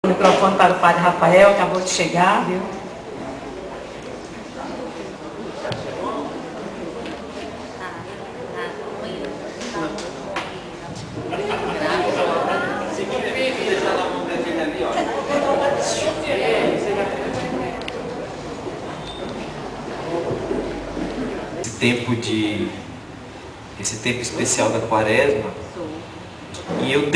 O microfone para o Padre Rafael, acabou de chegar, viu? Esse tempo especial da Quaresma, e eu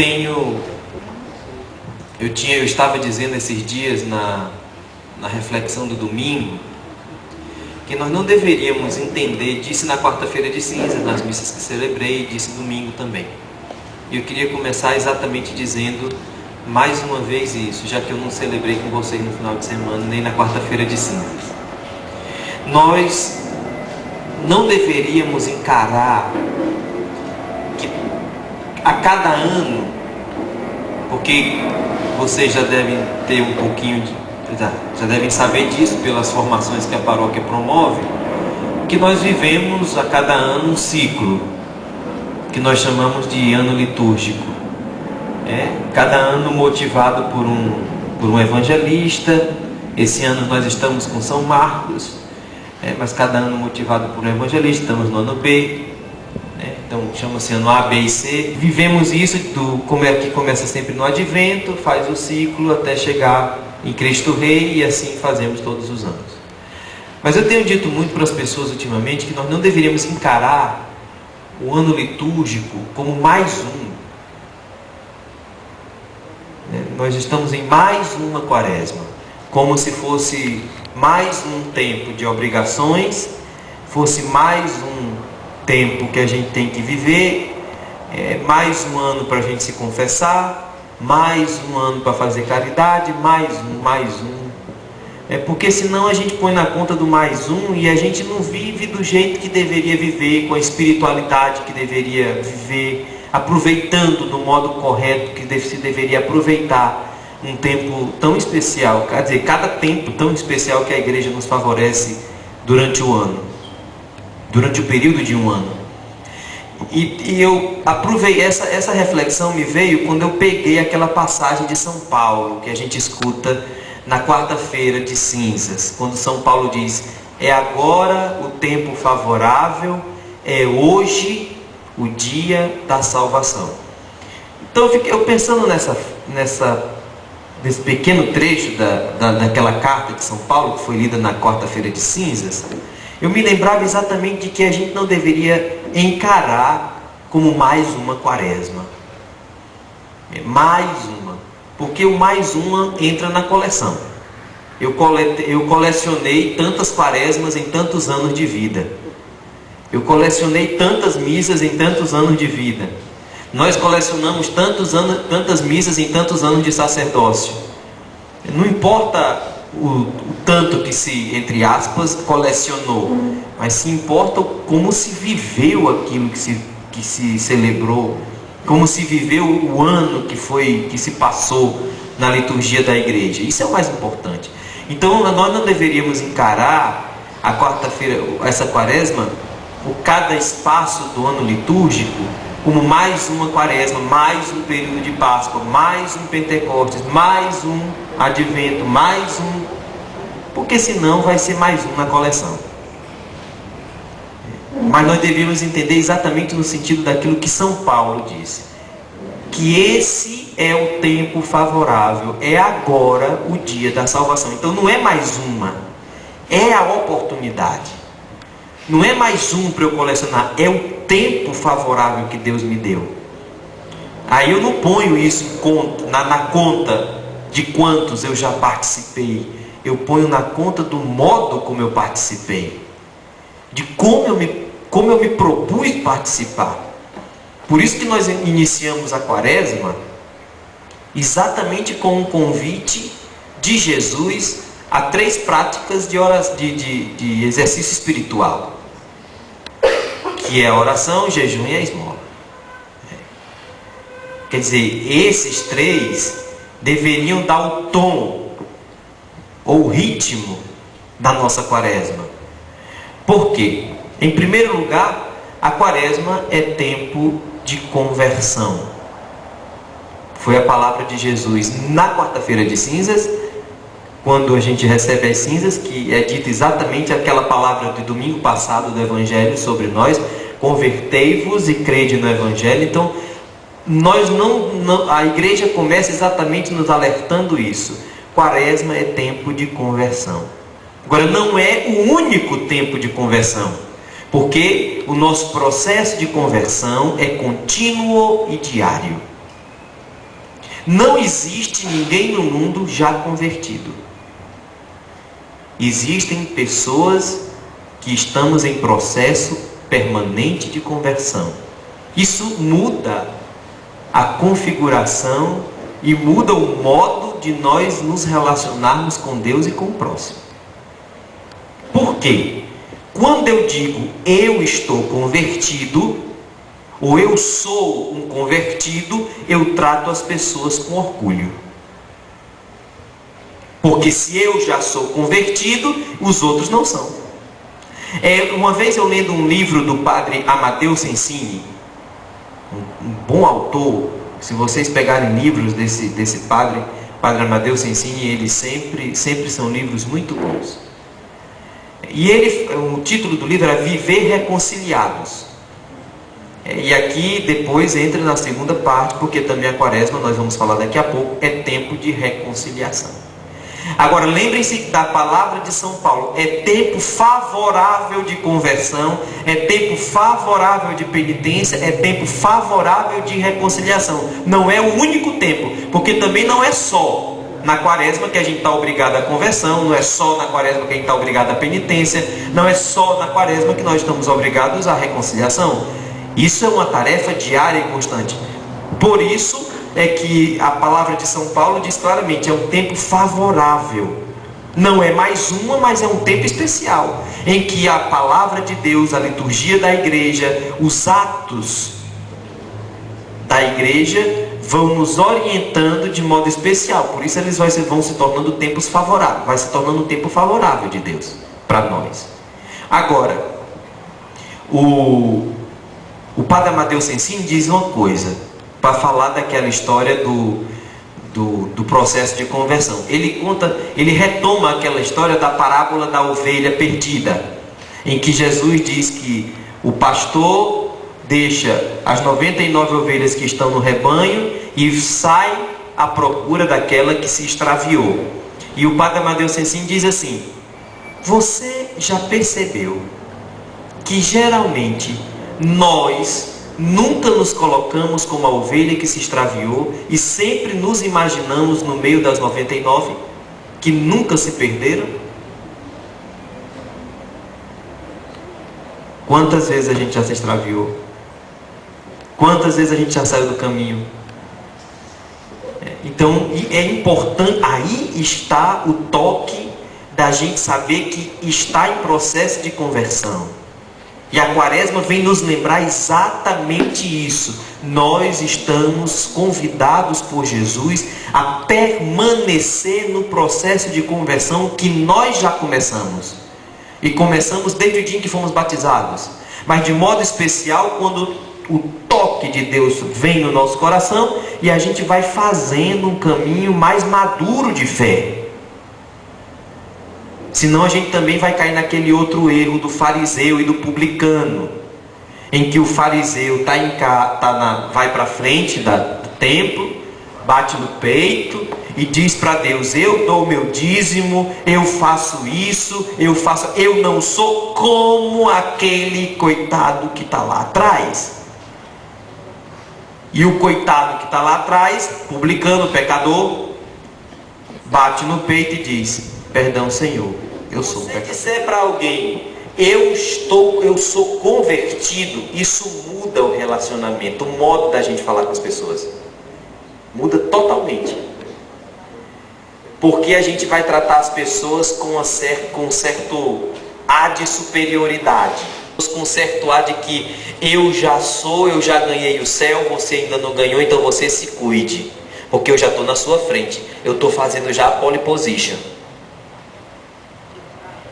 estava dizendo esses dias na reflexão do domingo, que nós não deveríamos entender, disse na quarta-feira de cinza, nas missas que celebrei, disse domingo também. E eu queria começar exatamente dizendo mais uma vez isso, já que eu não celebrei com vocês no final de semana, nem na quarta-feira de cinzas. Nós não deveríamos encarar que a cada ano, porque vocês já devem ter um pouquinho já devem saber disso pelas formações que a paróquia promove, que nós vivemos a cada ano um ciclo que nós chamamos de ano litúrgico. Cada ano motivado por um evangelista. Esse ano nós estamos com São Marcos, mas cada ano motivado por um evangelista. Estamos no ano B, então chama-se ano A, B e C. Vivemos isso que começa sempre no Advento, faz o ciclo até chegar em Cristo Rei, e assim fazemos todos os anos. Mas eu tenho dito muito para as pessoas ultimamente que nós não deveríamos encarar o ano litúrgico como mais um. Nós estamos em mais uma Quaresma, como se fosse mais um tempo de obrigações, fosse mais um tempo que a gente tem que viver, mais um ano para a gente se confessar, mais um ano para fazer caridade, mais um. Porque senão a gente põe na conta do mais um e a gente não vive do jeito que deveria viver, com a espiritualidade que deveria viver, aproveitando do modo correto que se deveria aproveitar um tempo tão especial, quer dizer, cada tempo tão especial que a igreja nos favorece durante o ano, durante o período de um ano. E eu aproveitei, essa reflexão me veio quando eu peguei aquela passagem de São Paulo, que a gente escuta na quarta-feira de cinzas, quando São Paulo diz: é agora o tempo favorável, é hoje o dia da salvação. Então eu pensando nesse pequeno trecho daquela carta de São Paulo, que foi lida na quarta-feira de cinzas, eu me lembrava exatamente de que a gente não deveria encarar como mais uma Quaresma. Mais uma. Porque o mais uma entra na coleção. Eu colecionei tantas Quaresmas em tantos anos de vida. Eu colecionei tantas missas em tantos anos de vida. Nós colecionamos tantas missas em tantos anos de sacerdócio. Não importa o tanto que se, entre aspas, colecionou, mas se importa como se viveu aquilo que se celebrou, como se viveu o ano que se passou na liturgia da igreja. Isso é o mais importante. Então nós não deveríamos encarar a quarta-feira, essa Quaresma, por cada espaço do ano litúrgico, como mais uma Quaresma, mais um período de Páscoa, mais um Pentecostes, mais um Advento, mais um, porque senão vai ser mais um na coleção. Mas nós deveríamos entender exatamente no sentido daquilo que São Paulo disse, que esse é o tempo favorável, é agora o dia da salvação. Então não é mais uma, é a oportunidade. Não é mais um para eu colecionar, é o tempo favorável que Deus me deu. Aí eu não ponho isso na conta de quantos eu já participei. Eu ponho na conta do modo como eu participei. De como eu me propus participar. Por isso que nós iniciamos a Quaresma exatamente com um convite de Jesus a 3 práticas de exercício espiritual, que é a oração, o jejum e a esmola. Quer dizer, esses 3 deveriam dar o tom ou o ritmo da nossa Quaresma. Por quê? Em primeiro lugar, a Quaresma é tempo de conversão. Foi a palavra de Jesus na quarta-feira de cinzas, quando a gente recebe as cinzas, que é dita exatamente aquela palavra do domingo passado do Evangelho sobre nós: convertei-vos e crede no Evangelho. Então, a igreja começa exatamente nos alertando isso. Quaresma é tempo de conversão. Agora, não é o único tempo de conversão, porque o nosso processo de conversão é contínuo e diário. Não existe ninguém no mundo já convertido. Existem pessoas que estamos em processo permanente de conversão. Isso muda a configuração e muda o modo de nós nos relacionarmos com Deus e com o próximo. Por quê? Quando eu digo eu estou convertido, ou eu sou um convertido, eu trato as pessoas com orgulho. Porque se eu já sou convertido, os outros não são. Uma vez eu lendo um livro do padre Amadeu Sensini, um bom autor. Se vocês pegarem livros desse padre Amadeu Sensini, eles sempre são livros muito bons. E o título do livro era Viver Reconciliados. E aqui depois entra na segunda parte, porque também a quaresma, nós vamos falar daqui a pouco, é tempo de reconciliação. Agora, lembrem-se da palavra de São Paulo: é tempo favorável de conversão, é tempo favorável de penitência, é tempo favorável de reconciliação. Não é o único tempo, porque também não é só na quaresma que a gente está obrigado à conversão, não é só na quaresma que a gente está obrigado à penitência, não é só na quaresma que nós estamos obrigados à reconciliação. Isso é uma tarefa diária e constante. Por isso é que a palavra de São Paulo diz claramente: é um tempo favorável. Não é mais uma, mas é um tempo especial, em que a palavra de Deus, a liturgia da igreja, os atos da igreja vão nos orientando de modo especial. Por isso eles vão se tornando tempos favoráveis, vai se tornando um tempo favorável de Deus para nós. Agora, o padre Amadeu Sensini diz uma coisa, para falar daquela história do processo de conversão. Ele retoma aquela história da parábola da ovelha perdida, em que Jesus diz que o pastor deixa as 99 ovelhas que estão no rebanho e sai à procura daquela que se extraviou. E o padre Amadeu Sensini diz assim: você já percebeu que geralmente nós nunca nos colocamos como a ovelha que se extraviou e sempre nos imaginamos no meio das 99 que nunca se perderam? Quantas vezes a gente já se extraviou? Quantas vezes a gente já saiu do caminho? Então é importante, aí está o toque da gente saber que está em processo de conversão. E a quaresma vem nos lembrar exatamente isso. Nós estamos convidados por Jesus a permanecer no processo de conversão que nós já começamos. E começamos desde o dia em que fomos batizados. Mas de modo especial quando o toque de Deus vem no nosso coração e a gente vai fazendo um caminho mais maduro de fé. Senão a gente também vai cair naquele outro erro do fariseu e do publicano, em que o fariseu vai para frente do templo, bate no peito e diz para Deus: eu dou o meu dízimo, eu faço isso, eu não sou como aquele coitado que está lá atrás. E o coitado que está lá atrás, publicano, pecador, bate no peito e diz: perdão, Senhor, eu sou pecador. Se disser para alguém: eu sou convertido, isso muda o relacionamento, o modo da gente falar com as pessoas. Muda totalmente. Porque a gente vai tratar as pessoas com um certo ar de superioridade. Com um certo ar de que eu já ganhei o céu, você ainda não ganhou, então você se cuide. Porque eu já estou na sua frente, eu estou fazendo já a pole position.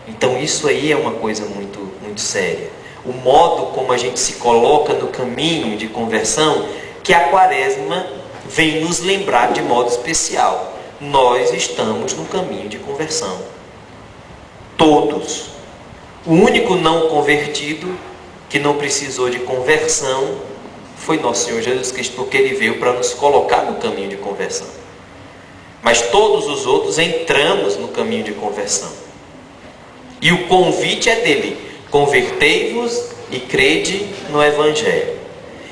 Então isso aí é uma coisa muito, muito séria. O modo como a gente se coloca no caminho de conversão, que a quaresma vem nos lembrar de modo especial: nós estamos no caminho de conversão. Todos. O único não convertido que não precisou de conversão foi nosso Senhor Jesus Cristo, porque Ele veio para nos colocar no caminho de conversão. Mas todos os outros entramos no caminho de conversão. E o convite é dele: convertei-vos e crede no Evangelho.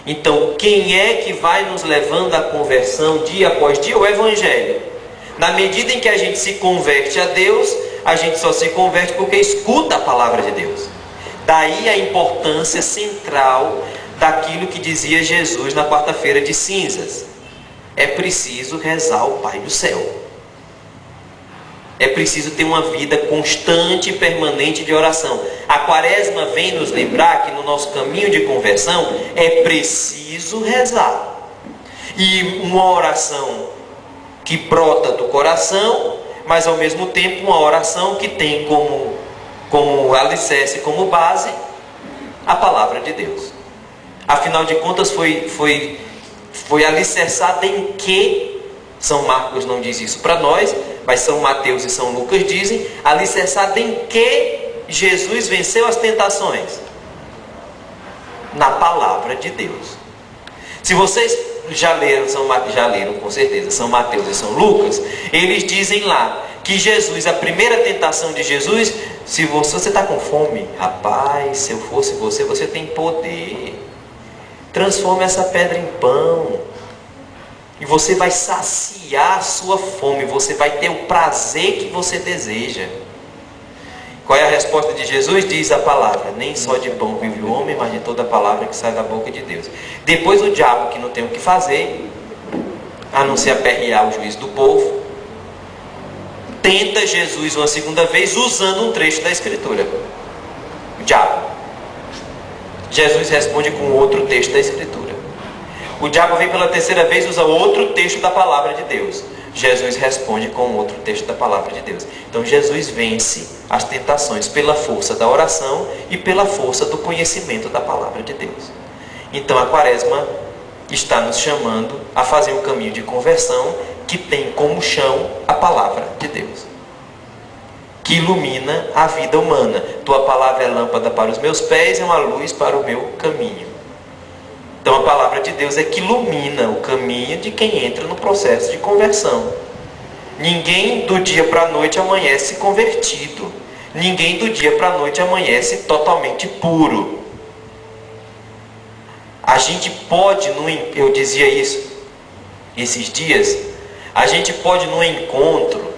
Então, quem é que vai nos levando à conversão dia após dia? O Evangelho. Na medida em que a gente se converte a Deus, a gente só se converte porque escuta a palavra de Deus. Daí a importância central daquilo que dizia Jesus na quarta-feira de cinzas: é preciso rezar ao Pai do céu. É preciso ter uma vida constante e permanente de oração. A Quaresma vem nos lembrar que no nosso caminho de conversão é preciso rezar. E uma oração que brota do coração, mas ao mesmo tempo uma oração que tem como alicerce, como base, a palavra de Deus. Afinal de contas, foi alicerçada em que? São Marcos não diz isso para nós, mas São Mateus e São Lucas dizem: alicerçada em que Jesus venceu as tentações? Na palavra de Deus. Se vocês já leram com certeza São Mateus e São Lucas, eles dizem lá que Jesus, a primeira tentação de Jesus: se você está com fome, rapaz, se eu fosse você, você tem poder, transforme essa pedra em pão, e você vai saciar a sua fome, você vai ter o prazer que você deseja. Qual é a resposta de Jesus? Diz a palavra: nem só de pão vive o homem, mas de toda a palavra que sai da boca de Deus. Depois o diabo, que não tem o que fazer, a não ser aperrear o juízo do povo, tenta Jesus uma segunda vez usando um trecho da Escritura. O diabo. Jesus responde com outro texto da Escritura. O diabo vem pela terceira vez e usa outro texto da palavra de Deus. Jesus responde com outro texto da palavra de Deus. Então Jesus vence as tentações pela força da oração e pela força do conhecimento da palavra de Deus. Então a Quaresma está nos chamando a fazer um caminho de conversão que tem como chão a palavra de Deus, que ilumina a vida humana. Tua palavra é lâmpada para os meus pés, é uma luz para o meu caminho. Então a palavra de Deus é que ilumina o caminho de quem entra no processo de conversão. Ninguém do dia para a noite amanhece convertido. Ninguém do dia para a noite amanhece totalmente puro. A gente pode, eu dizia isso esses dias, a gente pode num encontro,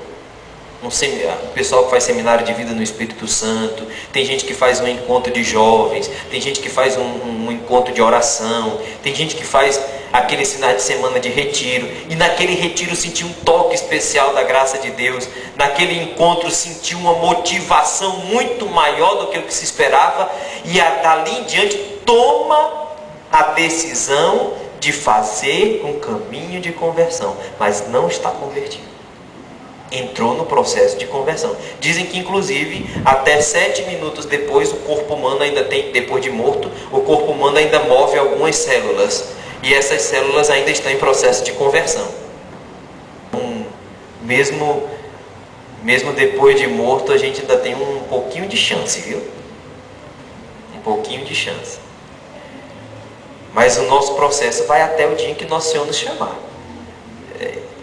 o pessoal que faz seminário de vida no Espírito Santo, tem gente que faz um encontro de jovens, tem gente que faz um encontro de oração, tem gente que faz aquele final de semana de retiro, e naquele retiro sentir um toque especial da graça de Deus, naquele encontro sentir uma motivação muito maior do que o que se esperava, e dali em diante toma a decisão de fazer um caminho de conversão, mas não está convertido. Entrou no processo de conversão. Dizem que inclusive até 7 minutos depois o corpo humano ainda tem, depois de morto, o corpo humano ainda move algumas células, e essas células ainda estão em processo de conversão. Mesmo depois de morto, a gente ainda tem um pouquinho de chance, viu? Um pouquinho de chance. Mas o nosso processo vai até o dia em que Nosso Senhor nos chamar.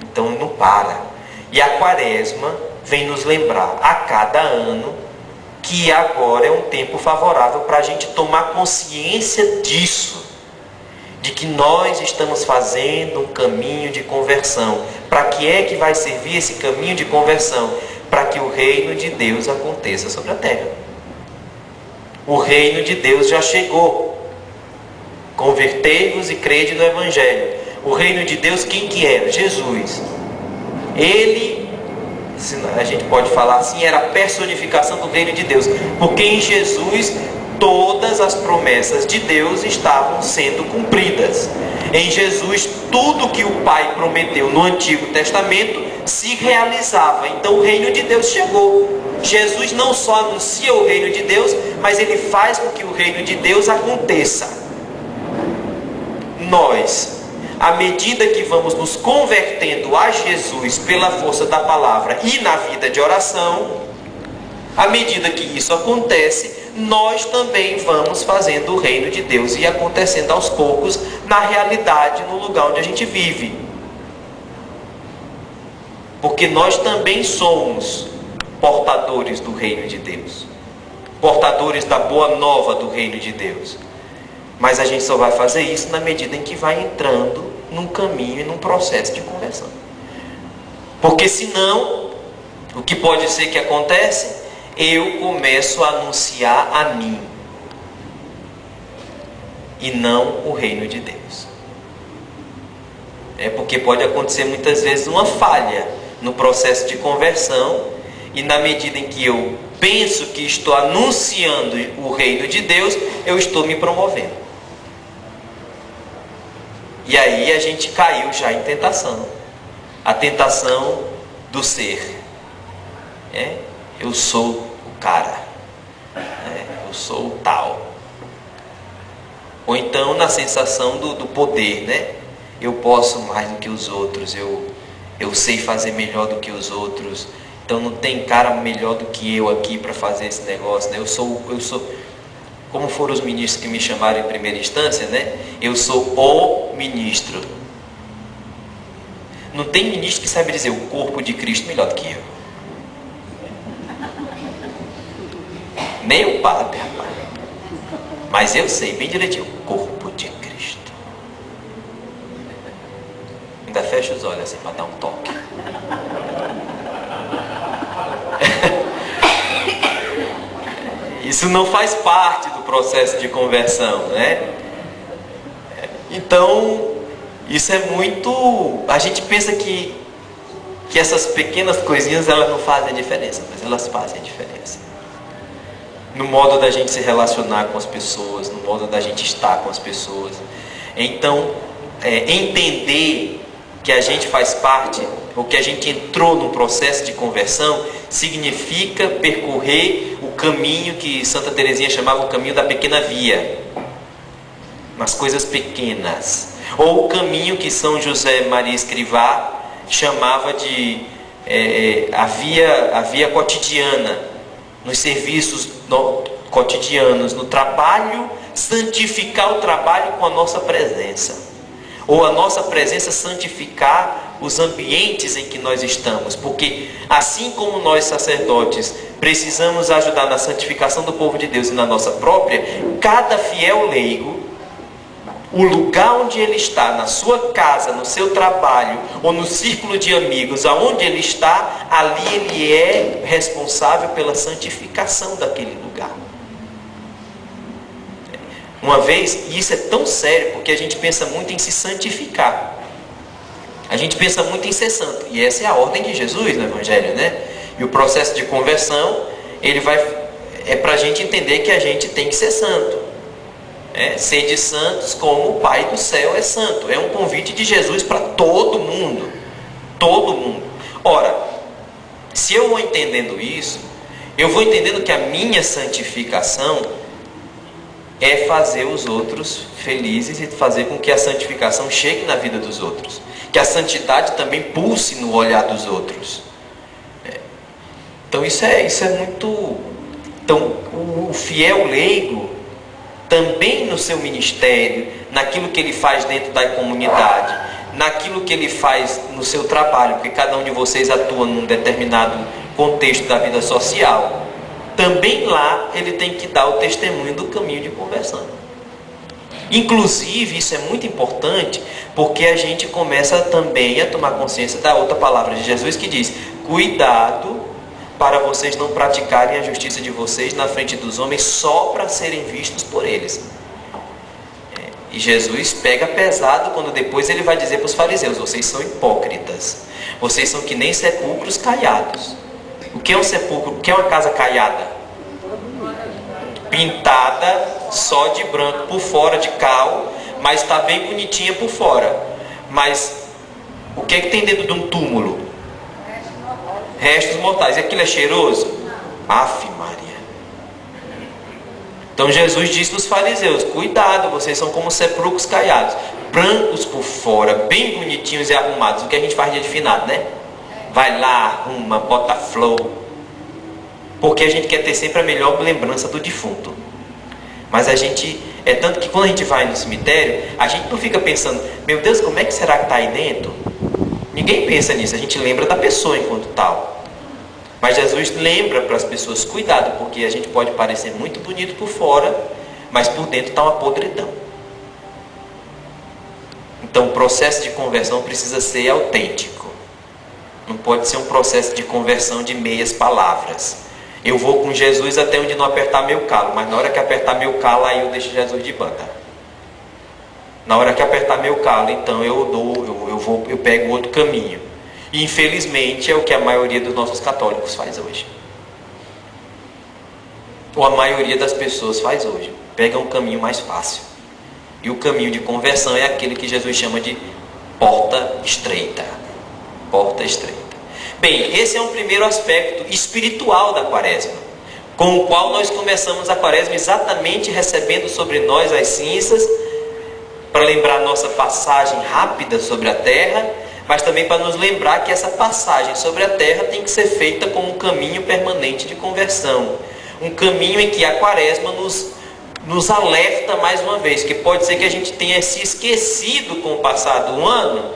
Então não para. E a Quaresma vem nos lembrar a cada ano que agora é um tempo favorável para a gente tomar consciência disso, de que nós estamos fazendo um caminho de conversão. Para que é que vai servir esse caminho de conversão? Para que o reino de Deus aconteça sobre a terra. O reino de Deus já chegou. Convertei-vos e crede no Evangelho. O reino de Deus, quem que era? Jesus. Ele, a gente pode falar assim, era a personificação do reino de Deus, porque em Jesus todas as promessas de Deus estavam sendo cumpridas. Em Jesus tudo que o Pai prometeu no Antigo Testamento se realizava. Então o reino de Deus chegou. Jesus não só anuncia o reino de Deus, mas ele faz com que o reino de Deus aconteça. Nós à medida que vamos nos convertendo a Jesus pela força da palavra e na vida de oração, à medida que isso acontece, nós também vamos fazendo o reino de Deus e acontecendo aos poucos na realidade, no lugar onde a gente vive. Porque nós também somos portadores do reino de Deus, portadores da boa nova do reino de Deus. Mas a gente só vai fazer isso na medida em que vai entrando num caminho e num processo de conversão. Porque senão, o que pode ser que acontece? Eu começo a anunciar a mim e não o reino de Deus. É porque pode acontecer muitas vezes uma falha no processo de conversão, e na medida em que eu penso que estou anunciando o reino de Deus, eu estou me promovendo. E aí a gente caiu já em tentação. A tentação do ser. Eu sou o cara. Eu sou o tal. Ou então na sensação do poder, né? Eu posso mais do que os outros. Eu sei fazer melhor do que os outros. Então não tem cara melhor do que eu aqui para fazer esse negócio, né? Eu sou, como foram os ministros que me chamaram em primeira instância, né? Eu sou o ministro. Não tem ministro que sabe dizer o corpo de Cristo melhor do que eu. Nem o padre, rapaz. Mas eu sei bem direitinho, o corpo de Cristo. Ainda fecha os olhos assim para dar um toque. Isso não faz parte do processo de conversão, né? Então, isso é muito... A gente pensa que essas pequenas coisinhas, elas não fazem a diferença, mas elas fazem a diferença. No modo da gente se relacionar com as pessoas, no modo da gente estar com as pessoas. Então, entender que a gente faz parte, ou que a gente entrou num processo de conversão, significa percorrer o caminho que Santa Teresinha chamava o caminho da pequena via, nas coisas pequenas, ou o caminho que São José Maria Escrivá chamava de a via cotidiana, nos serviços cotidianos, no trabalho, santificar o trabalho com a nossa presença. Ou a nossa presença santificar os ambientes em que nós estamos. Porque assim como nós sacerdotes precisamos ajudar na santificação do povo de Deus e na nossa própria, cada fiel leigo, o lugar onde ele está, na sua casa, no seu trabalho, ou no círculo de amigos, aonde ele está, ali ele é responsável pela santificação daquele lugar. Uma vez, e isso é tão sério, porque a gente pensa muito em se santificar. A gente pensa muito em ser santo. E essa é a ordem de Jesus no Evangelho, né? E o processo de conversão, é para a gente entender que a gente tem que ser santo. Sede santos como o Pai do céu é santo. É um convite de Jesus para todo mundo. Todo mundo. Ora, se eu vou entendendo isso, eu vou entendendo que a minha santificação é fazer os outros felizes e fazer com que a santificação chegue na vida dos outros. Que a santidade também pulse no olhar dos outros. Então isso é muito... Então o fiel leigo, também no seu ministério, naquilo que ele faz dentro da comunidade, naquilo que ele faz no seu trabalho, porque cada um de vocês atua num determinado contexto da vida social, também lá ele tem que dar o testemunho do caminho de conversão. Inclusive, isso é muito importante, porque a gente começa também a tomar consciência da outra palavra de Jesus que diz: cuidado para vocês não praticarem a justiça de vocês na frente dos homens só para serem vistos por eles. E Jesus pega pesado quando depois ele vai dizer para os fariseus: vocês são hipócritas, vocês são que nem sepulcros caiados. O que é um sepulcro? O que é uma casa caiada? Pintada só de branco por fora, de cal, mas está bem bonitinha por fora. Mas o que é que tem dentro de um túmulo? Restos mortais. E aquilo é cheiroso? Afe Maria. Então Jesus disse para os fariseus: cuidado, vocês são como sepulcros caiados. brancos por fora, bem bonitinhos e arrumados. O que a gente faz dia de finado, né? Vai lá, arruma, bota flor. Porque a gente quer ter sempre a melhor lembrança do defunto. Mas a gente, é tanto que quando a gente vai no cemitério, a gente não fica pensando, meu Deus, como é que será que está aí dentro? Ninguém pensa nisso, a gente lembra da pessoa enquanto tal. Mas Jesus lembra para as pessoas, cuidado, porque a gente pode parecer muito bonito por fora, mas por dentro está uma podridão. Então o processo de conversão precisa ser autêntico. Não pode ser um processo de conversão de meias palavras. Eu vou com Jesus até onde não apertar meu calo, mas na hora que apertar meu calo, aí eu deixo Jesus de banda. Na hora que apertar meu calo, então eu pego outro caminho. E infelizmente é o que a maioria dos nossos católicos faz hoje. Ou a maioria das pessoas faz hoje. Pega um caminho mais fácil. E o caminho de conversão é aquele que Jesus chama de porta estreita. Porta estreita. Bem, esse é um primeiro aspecto espiritual da quaresma, com o qual nós começamos a quaresma exatamente recebendo sobre nós as cinzas, para lembrar nossa passagem rápida sobre a terra, mas também para nos lembrar que essa passagem sobre a terra tem que ser feita como um caminho permanente de conversão. Um caminho em que a quaresma nos alerta mais uma vez, que pode ser que a gente tenha se esquecido com o passar do ano,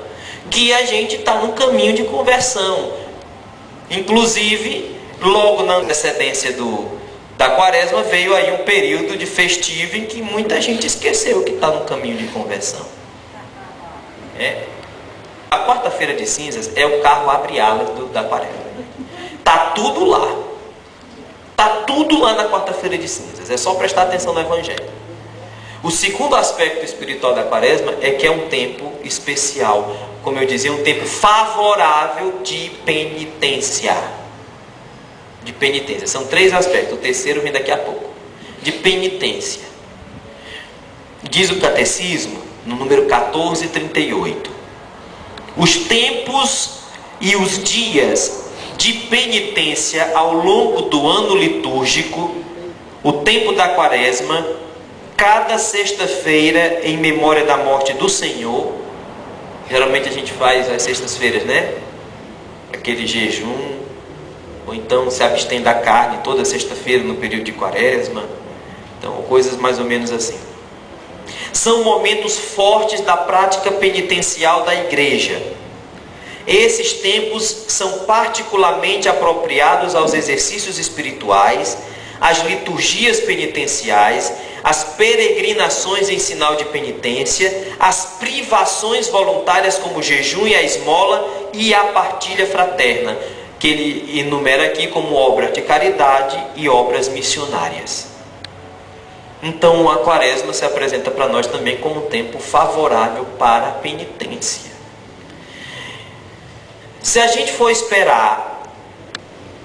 que a gente está num caminho de conversão. Inclusive, logo na antecedência da quaresma, veio aí um período de festivo em que muita gente esqueceu que está no caminho de conversão. A quarta-feira de cinzas é o carro abre-alas da quaresma. Está tudo lá. Está tudo lá na quarta-feira de cinzas. É só prestar atenção no Evangelho. O segundo aspecto espiritual da quaresma é que é um tempo especial. Como eu dizia, um tempo favorável de penitência. De penitência. São 3 aspectos. O terceiro vem daqui a pouco. De penitência. Diz o catecismo, no número 1438. Os tempos e os dias de penitência ao longo do ano litúrgico, o tempo da quaresma, cada sexta-feira em memória da morte do Senhor. Geralmente a gente faz às sextas-feiras, né? Aquele jejum, ou então se abstém da carne toda sexta-feira no período de quaresma. Então, coisas mais ou menos assim. São momentos fortes da prática penitencial da igreja. Esses tempos são particularmente apropriados aos exercícios espirituais, às liturgias penitenciais, às peregrinações em sinal de penitência, às privações voluntárias como o jejum e a esmola e a partilha fraterna, que ele enumera aqui como obra de caridade e obras missionárias. Então a quaresma se apresenta para nós também como um tempo favorável para a penitência. Se a gente for esperar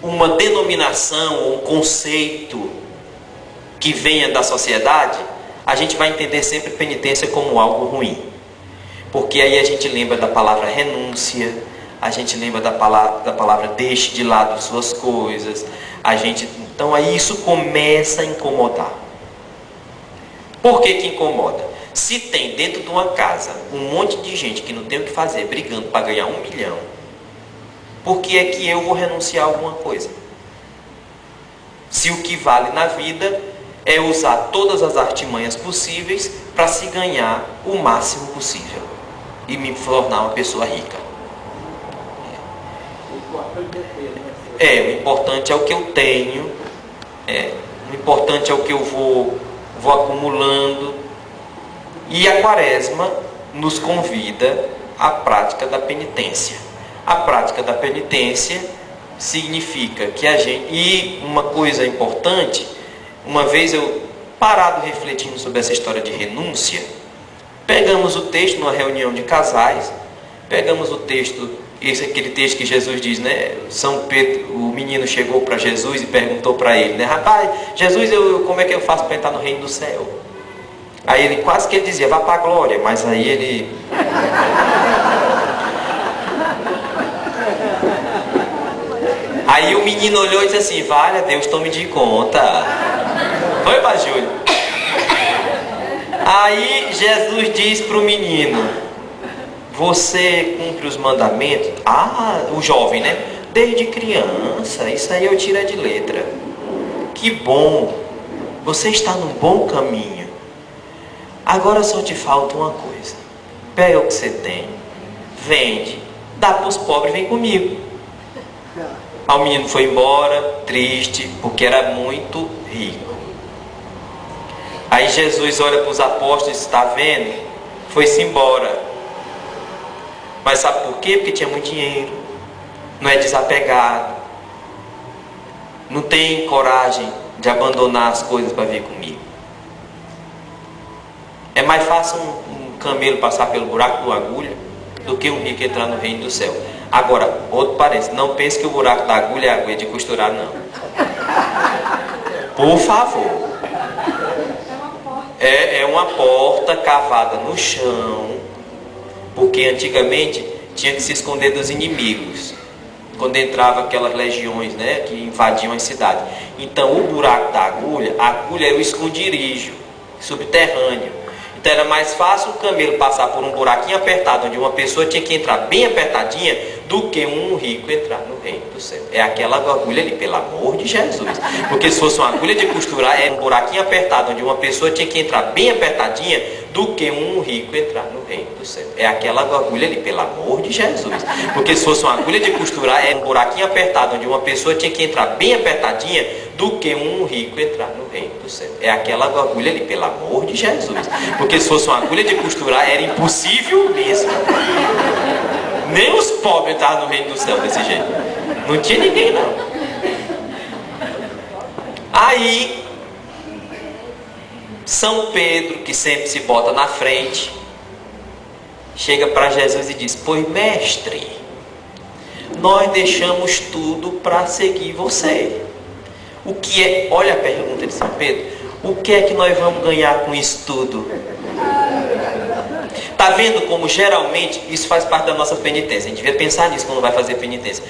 uma denominação ou um conceito que venha da sociedade, a gente vai entender sempre penitência como algo ruim. Porque aí a gente lembra da palavra renúncia, a gente lembra da palavra deixe de lado suas coisas, então aí isso começa a incomodar. Por que que incomoda? Se tem dentro de uma casa um monte de gente que não tem o que fazer, brigando para ganhar 1 milhão, por que é que eu vou renunciar a alguma coisa? Se o que vale na vida é usar todas as artimanhas possíveis para se ganhar o máximo possível e me tornar uma pessoa rica. O importante é o que eu tenho, o importante é o que eu vou acumulando. E a quaresma nos convida à prática da penitência. A prática da penitência significa que a gente... E uma coisa importante, uma vez eu parado refletindo sobre essa história de renúncia, pegamos o texto numa reunião de casais, pegamos o texto, aquele texto que Jesus diz, né? São Pedro, o menino chegou para Jesus e perguntou para ele, né? Rapaz, Jesus, como é que eu faço para entrar no reino do céu? Aí ele quase que ele dizia, vá para a glória, mas aí ele... Aí o menino olhou e disse assim, vale a Deus, tome de conta. Foi, Pai Júlio? Aí Jesus diz para o menino: você cumpre os mandamentos? Ah, o jovem, né? Desde criança, isso aí eu tiro de letra. Que bom, você está no bom caminho. Agora só te falta uma coisa. Pega o que você tem, vende, dá para os pobres, vem comigo. Aí o menino foi embora, triste, porque era muito rico. Aí Jesus olha para os apóstolos e diz: está vendo? Foi-se embora. Mas sabe por quê? Porque tinha muito dinheiro, não é desapegado, não tem coragem de abandonar as coisas para vir comigo. É mais fácil um camelo passar pelo buraco da agulha do que um rico entrar no reino do céu. Agora, outro parênteses, não pense que o buraco da agulha é a agulha de costurar, não. Por favor. É uma porta cavada no chão, porque antigamente tinha que se esconder dos inimigos, quando entrava aquelas legiões, né, que invadiam as cidades. Então o buraco da agulha, a agulha era o esconderijo subterrâneo. Então era mais fácil o camelo passar por um buraquinho apertado, onde uma pessoa tinha que entrar bem apertadinha, do que um rico entrar no reino do céu. É aquela agulha ali, pelo amor de Jesus. Porque se fosse uma agulha de costurar, era um buraquinho apertado, onde uma pessoa tinha que entrar bem apertadinha, do que um rico entrar no reino do céu. É aquela agulha ali, pelo amor de Jesus. Porque se fosse uma agulha de costurar, era um buraquinho apertado, onde uma pessoa tinha que entrar bem apertadinha, do que um rico entrar no reino do céu. É aquela agulha ali, pelo amor de Jesus. Porque se fosse uma agulha de costurar, era impossível mesmo. Nem os pobres estavam no reino do céu desse jeito. Não tinha ninguém, não. Aí São Pedro, que sempre se bota na frente, chega para Jesus e diz: pois mestre, nós deixamos tudo para seguir você. O que é, olha a pergunta de São Pedro, o que é que nós vamos ganhar com isso tudo? Está vendo como geralmente isso faz parte da nossa penitência? A gente devia pensar nisso quando vai fazer penitência.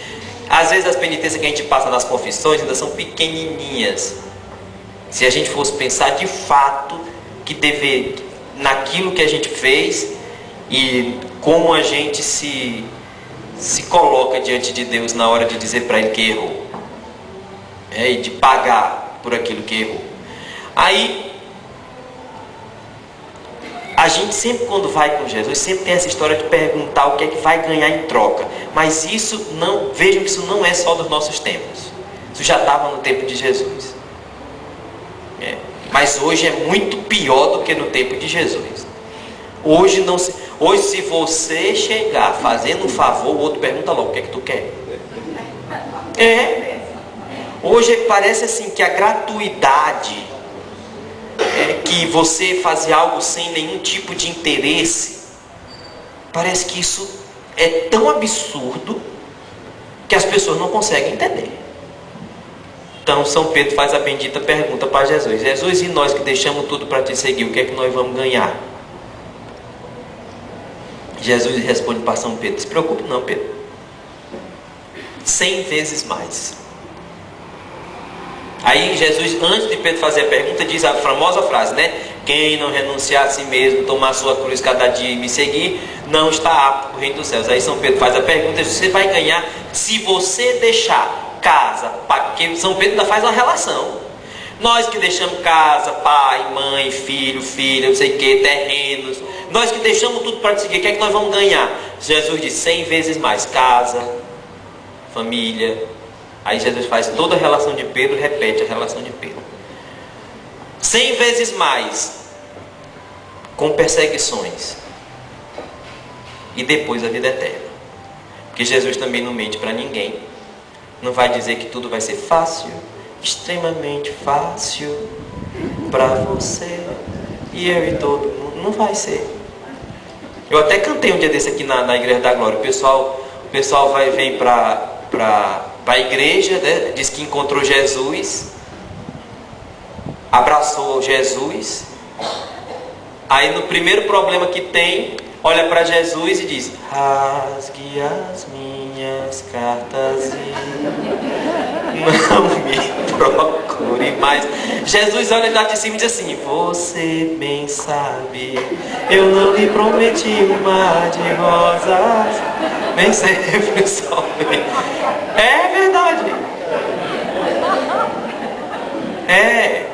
Às vezes as penitências que a gente passa nas confissões ainda são pequenininhas. Se a gente fosse pensar de fato que dever naquilo que a gente fez e como a gente se coloca diante de Deus na hora de dizer para Ele que errou, e de pagar por aquilo que errou. Aí a gente sempre, quando vai com Jesus, sempre tem essa história de perguntar o que é que vai ganhar em troca. Mas isso não, vejam que isso não é só dos nossos tempos. Isso já estava no tempo de Jesus. Mas hoje é muito pior do que no tempo de Jesus. Hoje se você chegar fazendo um favor, o outro pergunta logo: o que é que tu quer? Hoje parece assim que a gratuidade, que você fazer algo sem nenhum tipo de interesse, parece que isso é tão absurdo que as pessoas não conseguem entender. Então São Pedro faz a bendita pergunta para Jesus: Jesus, e nós que deixamos tudo para te seguir, o que é que nós vamos ganhar? Jesus responde para São Pedro: não se preocupe não, Pedro, 100 vezes mais. Aí Jesus, antes de Pedro fazer a pergunta, diz a famosa frase, né? Quem não renunciar a si mesmo, tomar a sua cruz cada dia e me seguir, não está apto para o reino dos céus. Aí São Pedro faz a pergunta: você vai ganhar se você deixar casa, porque São Pedro ainda faz uma relação. Nós que deixamos casa, pai, mãe, filho, filha, não sei o que, terrenos, nós que deixamos tudo para te seguir, o que é que nós vamos ganhar? Jesus diz: 100 vezes mais, casa, família. Aí Jesus faz toda a relação de Pedro, repete a relação de Pedro. 100 vezes mais, com perseguições. E depois a vida eterna. Porque Jesus também não mente para ninguém. Não vai dizer que tudo vai ser fácil, extremamente fácil para você e eu e todo mundo. Não vai ser. Eu até cantei um dia desse aqui na Igreja da Glória. O pessoal vem para a igreja, né? Diz que encontrou Jesus, abraçou Jesus. Aí no primeiro problema que tem, olha para Jesus e diz: rasgue as minhas cartas e não me procure sobe mais. Jesus olha lá de cima e diz assim: você bem sabe, eu não lhe prometi um mar de rosas, nem sempre sobe. É verdade. É.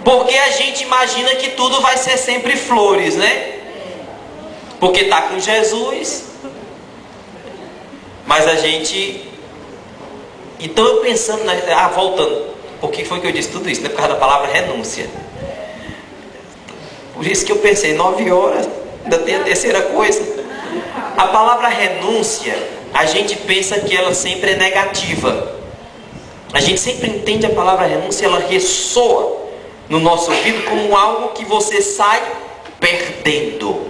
Porque a gente imagina que tudo vai ser sempre flores, né? Porque está com Jesus. Mas a gente... Então eu pensando... voltando. Por que foi que eu disse tudo isso? Não é por causa da palavra renúncia. Por isso que eu pensei, 9 horas, ainda tem a terceira coisa. A palavra renúncia, a gente pensa que ela sempre é negativa. A gente sempre entende a palavra renúncia, ela ressoa no nosso ouvido como algo que você sai perdendo.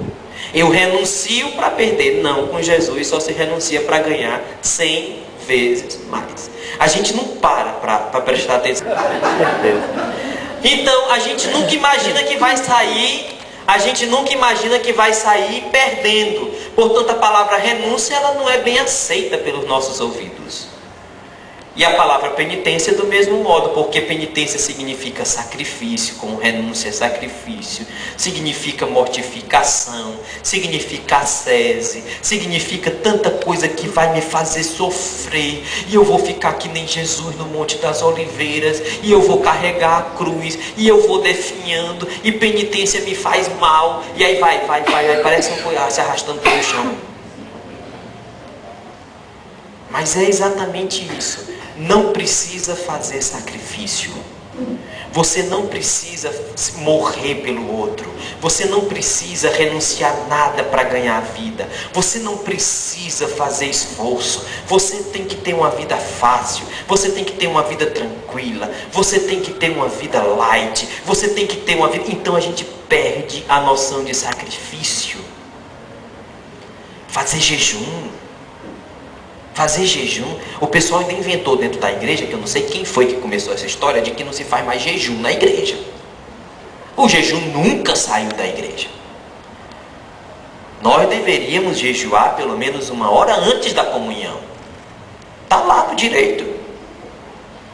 Eu renuncio para perder. Não, com Jesus só se renuncia para ganhar 100 vezes mais. A gente não para prestar atenção. Então a gente nunca imagina que vai sair. A gente nunca imagina que vai sair perdendo. Portanto, a palavra renúncia ela não é bem aceita pelos nossos ouvidos. E a palavra penitência do mesmo modo, porque penitência significa sacrifício, como renúncia é sacrifício, significa mortificação, significa ascese, significa tanta coisa que vai me fazer sofrer, e eu vou ficar que nem Jesus no Monte das Oliveiras, e eu vou carregar a cruz, e eu vou definhando, e penitência me faz mal, e aí vai, parece um coiar se arrastando pelo chão. Mas é exatamente isso. Não precisa fazer sacrifício. Você não precisa morrer pelo outro. Você não precisa renunciar nada para ganhar a vida. Você não precisa fazer esforço. Você tem que ter uma vida fácil. Você tem que ter uma vida tranquila. Você tem que ter uma vida light. Você tem que ter uma vida... Então a gente perde a noção de sacrifício. Fazer jejum. Fazer jejum, o pessoal ainda inventou dentro da igreja, que eu não sei quem foi que começou essa história, de que não se faz mais jejum na igreja. O jejum nunca saiu da igreja. Nós deveríamos jejuar pelo menos 1 hora antes da comunhão. Está lá no direito.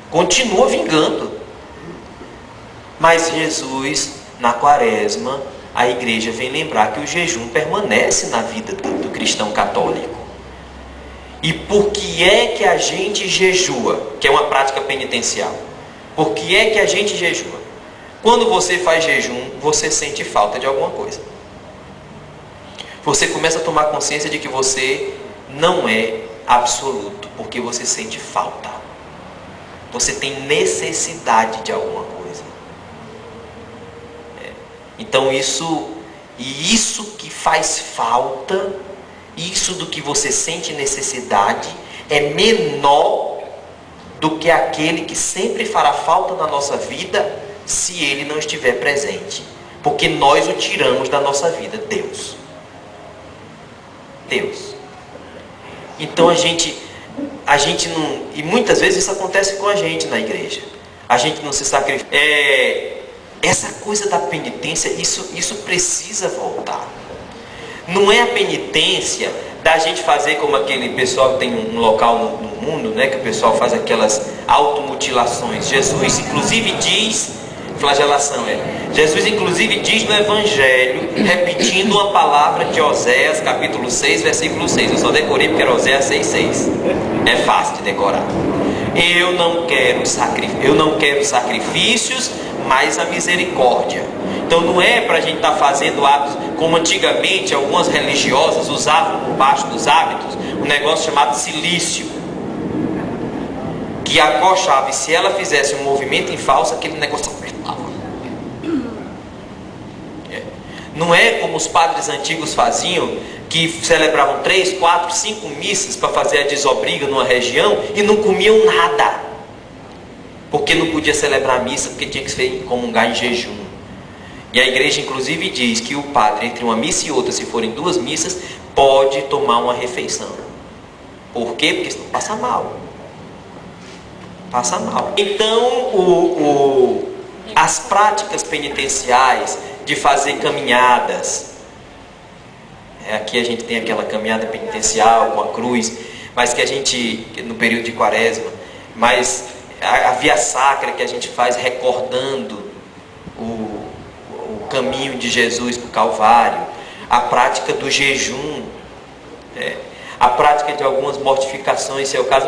Continua vingando. Mas Jesus, na quaresma, a igreja vem lembrar que o jejum permanece na vida do cristão católico. E por que é que a gente jejua? Que é uma prática penitencial. Por que é que a gente jejua? Quando você faz jejum, você sente falta de alguma coisa. Você começa a tomar consciência de que você não é absoluto, porque você sente falta. Você tem necessidade de alguma coisa. Então isso que faz falta, isso do que você sente necessidade, é menor do que aquele que sempre fará falta na nossa vida, se ele não estiver presente. Porque nós o tiramos da nossa vida, Deus. Então a gente não... E muitas vezes isso acontece com a gente na igreja. A gente não se sacrifica. Essa coisa da penitência, isso precisa voltar. Não é a penitência da gente fazer como aquele pessoal que tem um local no mundo, né, que o pessoal faz aquelas automutilações. Jesus inclusive diz, flagelação Jesus inclusive diz no Evangelho, repetindo uma palavra de Oséias, capítulo 6, versículo 6. Eu só decorei porque era Oséias 6,6. É fácil de decorar. Eu não quero sacrifícios, mas a misericórdia. Então não é para a gente estar fazendo hábitos, como antigamente algumas religiosas usavam por baixo dos hábitos, um negócio chamado cilício, que acochava, e se ela fizesse um movimento em falso, aquele negócio apertava. Não é como os padres antigos faziam, que celebravam 3, 4, 5 missas para fazer a desobriga numa região e não comiam nada, porque não podia celebrar a missa, porque tinha que comungar em jejum. E a igreja inclusive diz que o padre, entre uma missa e outra, se forem 2 missas, pode tomar uma refeição. Por quê? Porque senão passa mal. Passa mal. Então as práticas penitenciais de fazer caminhadas, aqui a gente tem aquela caminhada penitencial com a cruz, mas que a gente, no período de quaresma, mas a via sacra que a gente faz recordando o caminho de Jesus para o Calvário, a prática do jejum, a prática de algumas mortificações, se é o caso.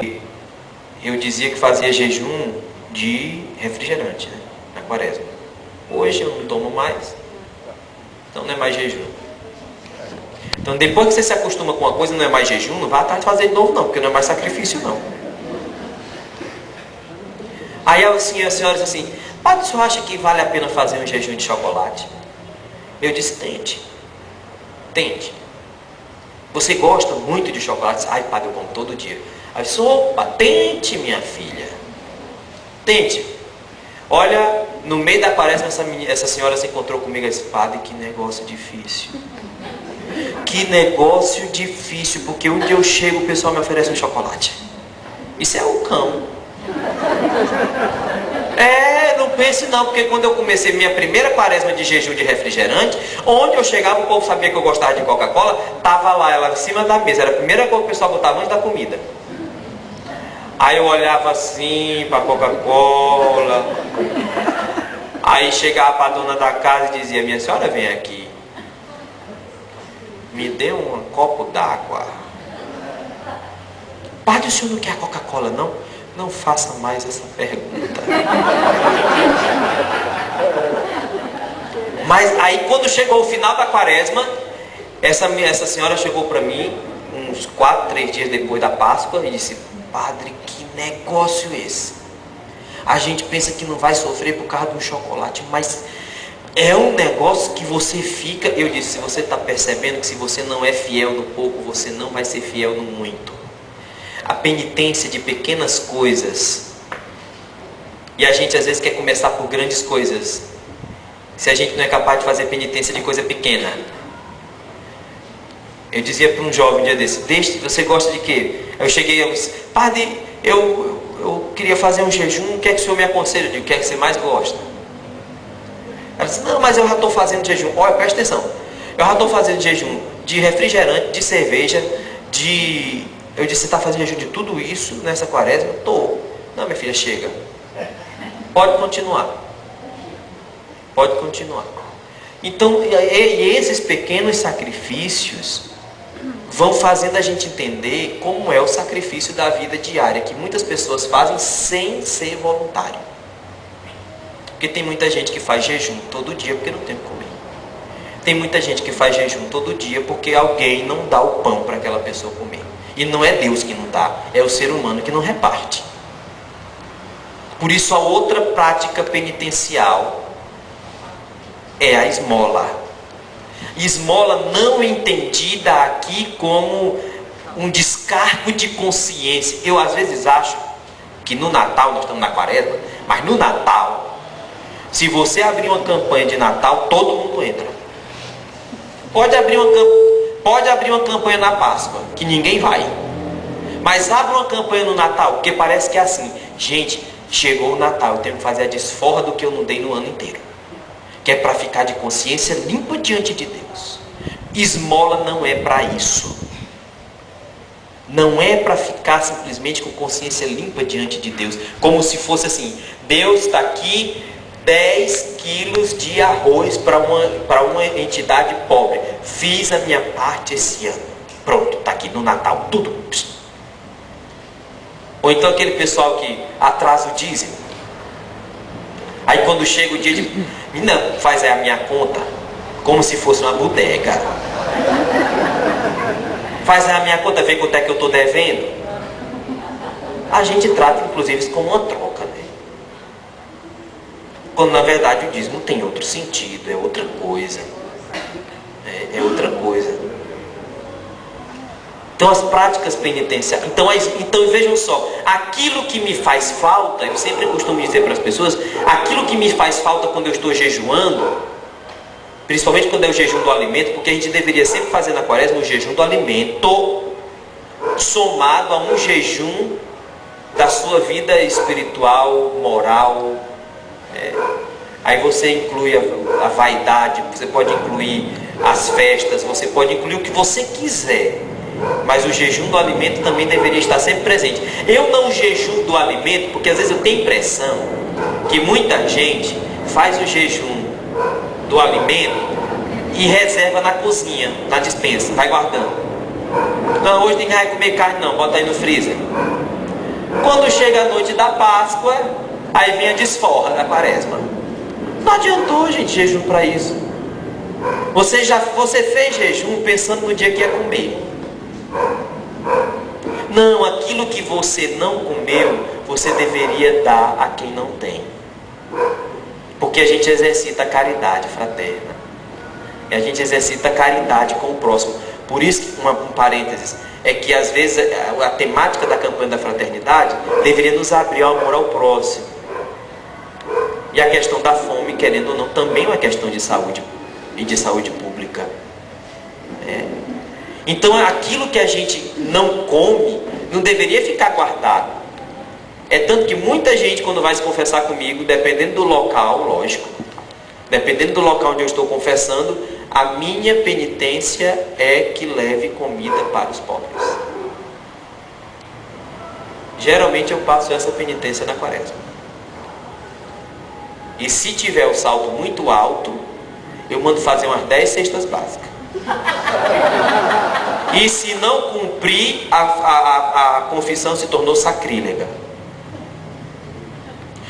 Eu dizia que fazia jejum de refrigerante, né, na quaresma. Hoje eu não tomo mais, então não é mais jejum. Então depois que você se acostuma com uma coisa, não é mais jejum, não vai atrás de fazer de novo não, porque não é mais sacrifício não. Aí a senhora disse assim: padre, o senhor acha que vale a pena fazer um jejum de chocolate? Eu disse: tente. Tente. Você gosta muito de chocolate? Ai, padre, eu como todo dia. Aí eu disse: opa, tente, minha filha. Tente. Olha, no meio da quaresma, essa senhora se encontrou comigo e disse: padre, que negócio difícil. Que negócio difícil, porque onde eu chego o pessoal me oferece um chocolate. Isso é o cão. Não pense não, porque quando eu comecei minha primeira quaresma de jejum de refrigerante, onde eu chegava, o povo sabia que eu gostava de Coca-Cola, tava lá, ela em cima da mesa, era a primeira coisa que o pessoal botava antes da comida. Aí eu olhava assim para a Coca-Cola, aí chegava para a dona da casa e dizia: minha senhora, vem aqui, me dê um copo d'água. Padre, o senhor não quer a Coca-Cola não? Não faça mais essa pergunta. Mas aí quando chegou o final da quaresma, essa senhora chegou para mim, uns 3 dias depois da Páscoa, e disse: padre, que negócio esse? A gente pensa que não vai sofrer por causa de um chocolate, mas é um negócio que você fica... Eu disse: se você está percebendo que se você não é fiel no pouco, você não vai ser fiel no muito. A penitência de pequenas coisas. E a gente às vezes quer começar por grandes coisas, se a gente não é capaz de fazer penitência de coisa pequena. Eu dizia para um jovem um dia desse: você gosta de quê? Eu cheguei e disse: padre, eu queria fazer um jejum, o que é que o senhor me aconselha? Eu digo: o que é que você mais gosta? Ela disse: não, mas eu já estou fazendo jejum. Olha, presta atenção, eu já estou fazendo jejum de refrigerante, de cerveja, de... Eu disse: você está fazendo jejum de tudo isso nessa quaresma? Estou. Não, minha filha, chega. Pode continuar. Pode continuar. Então, e esses pequenos sacrifícios vão fazendo a gente entender como é o sacrifício da vida diária, que muitas pessoas fazem sem ser voluntário. Porque tem muita gente que faz jejum todo dia porque não tem o que comer. Tem muita gente que faz jejum todo dia porque alguém não dá o pão para aquela pessoa comer. E não é Deus que não dá, é o ser humano que não reparte. Por isso a outra prática penitencial é a esmola. Esmola não entendida aqui como um descargo de consciência. Eu às vezes acho que no Natal, nós estamos na quaresma, mas no Natal, se você abrir uma campanha de Natal, todo mundo entra. Pode abrir uma campanha na Páscoa, que ninguém vai. Mas abre uma campanha no Natal, porque parece que é assim: gente, chegou o Natal, eu tenho que fazer a desforra do que eu não dei no ano inteiro. Que é para ficar de consciência limpa diante de Deus. Esmola não é para isso. Não é para ficar simplesmente com consciência limpa diante de Deus. Como se fosse assim: Deus está aqui, 10 quilos de arroz para uma entidade pobre. Fiz a minha parte esse ano. Pronto, está aqui no Natal, tudo. Ou então aquele pessoal que atrasa o dízimo. Aí quando chega o dia de... Menina, faz aí a minha conta como se fosse uma bodega. Faz aí a minha conta, vê quanto é que eu estou devendo. A gente trata inclusive isso como uma troca, né? Quando na verdade o dízimo tem outro sentido, é outra coisa. É outra coisa. Então as práticas penitenciais, então vejam só, aquilo que me faz falta, eu sempre costumo dizer para as pessoas, aquilo que me faz falta quando eu estou jejuando, principalmente quando é o jejum do alimento, porque a gente deveria sempre fazer na quaresma o jejum do alimento, somado a um jejum da sua vida espiritual, moral. Aí você inclui a vaidade, você pode incluir as festas, você pode incluir o que você quiser. mas o jejum do alimento também deveria estar sempre presente. Eu não jejuo do alimento porque às vezes eu tenho impressão que muita gente faz o jejum do alimento e reserva na cozinha, na despensa, vai guardando. Não, hoje ninguém vai comer carne não, bota aí no freezer. Quando chega a noite da Páscoa, aí vem a desforra da Quaresma. Não adiantou, gente, jejum para isso. Você fez jejum pensando no dia que ia comer. Não, aquilo que você não comeu, você deveria dar a quem não tem. Porque a gente exercita a caridade fraterna. E a gente exercita a caridade com o próximo. Por isso que, um parênteses, é que às vezes a temática da campanha da fraternidade deveria nos abrir ao amor ao próximo. E a questão da fome, querendo ou não, também é uma questão de saúde e de saúde pública. Então aquilo que a gente não come não deveria ficar guardado. É tanto que muita gente, quando vai se confessar comigo, dependendo do local, lógico, dependendo do local onde eu estou confessando, a minha penitência é que leve comida para os pobres. Geralmente eu passo essa penitência na Quaresma. E se tiver o salto muito alto, eu mando fazer umas 10 cestas básicas. E se não cumprir, a confissão se tornou sacrílega.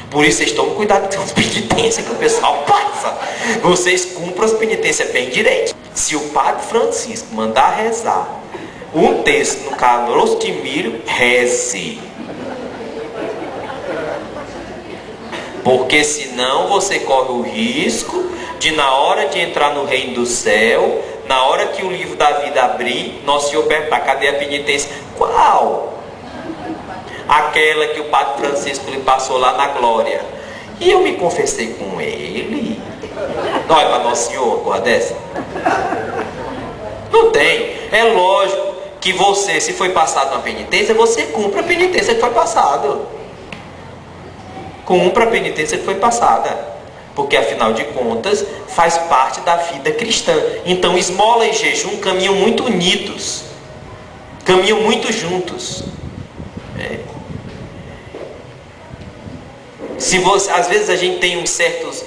Por isso vocês tomam cuidado com as penitências que o pessoal passa. Vocês cumpram as penitências bem direito. Se o Padre Francisco mandar rezar um texto no caroço de milho, reze. Porque senão você corre o risco de, na hora de entrar no reino do céu, na hora que o livro da vida abrir, Nosso Senhor perguntar: cadê a penitência? Qual? Aquela que o Padre Francisco lhe passou lá na glória. E eu me confessei com ele. Não é para Nosso Senhor, porra dessa? Não tem. É lógico que você, se foi passado uma penitência, você cumpre a penitência que foi passada. Cumpra a penitência que foi passada. Porque afinal de contas, faz parte da vida cristã. Então esmola e jejum caminham muito unidos. Caminham muito juntos. Se você, às vezes a gente tem uns certos,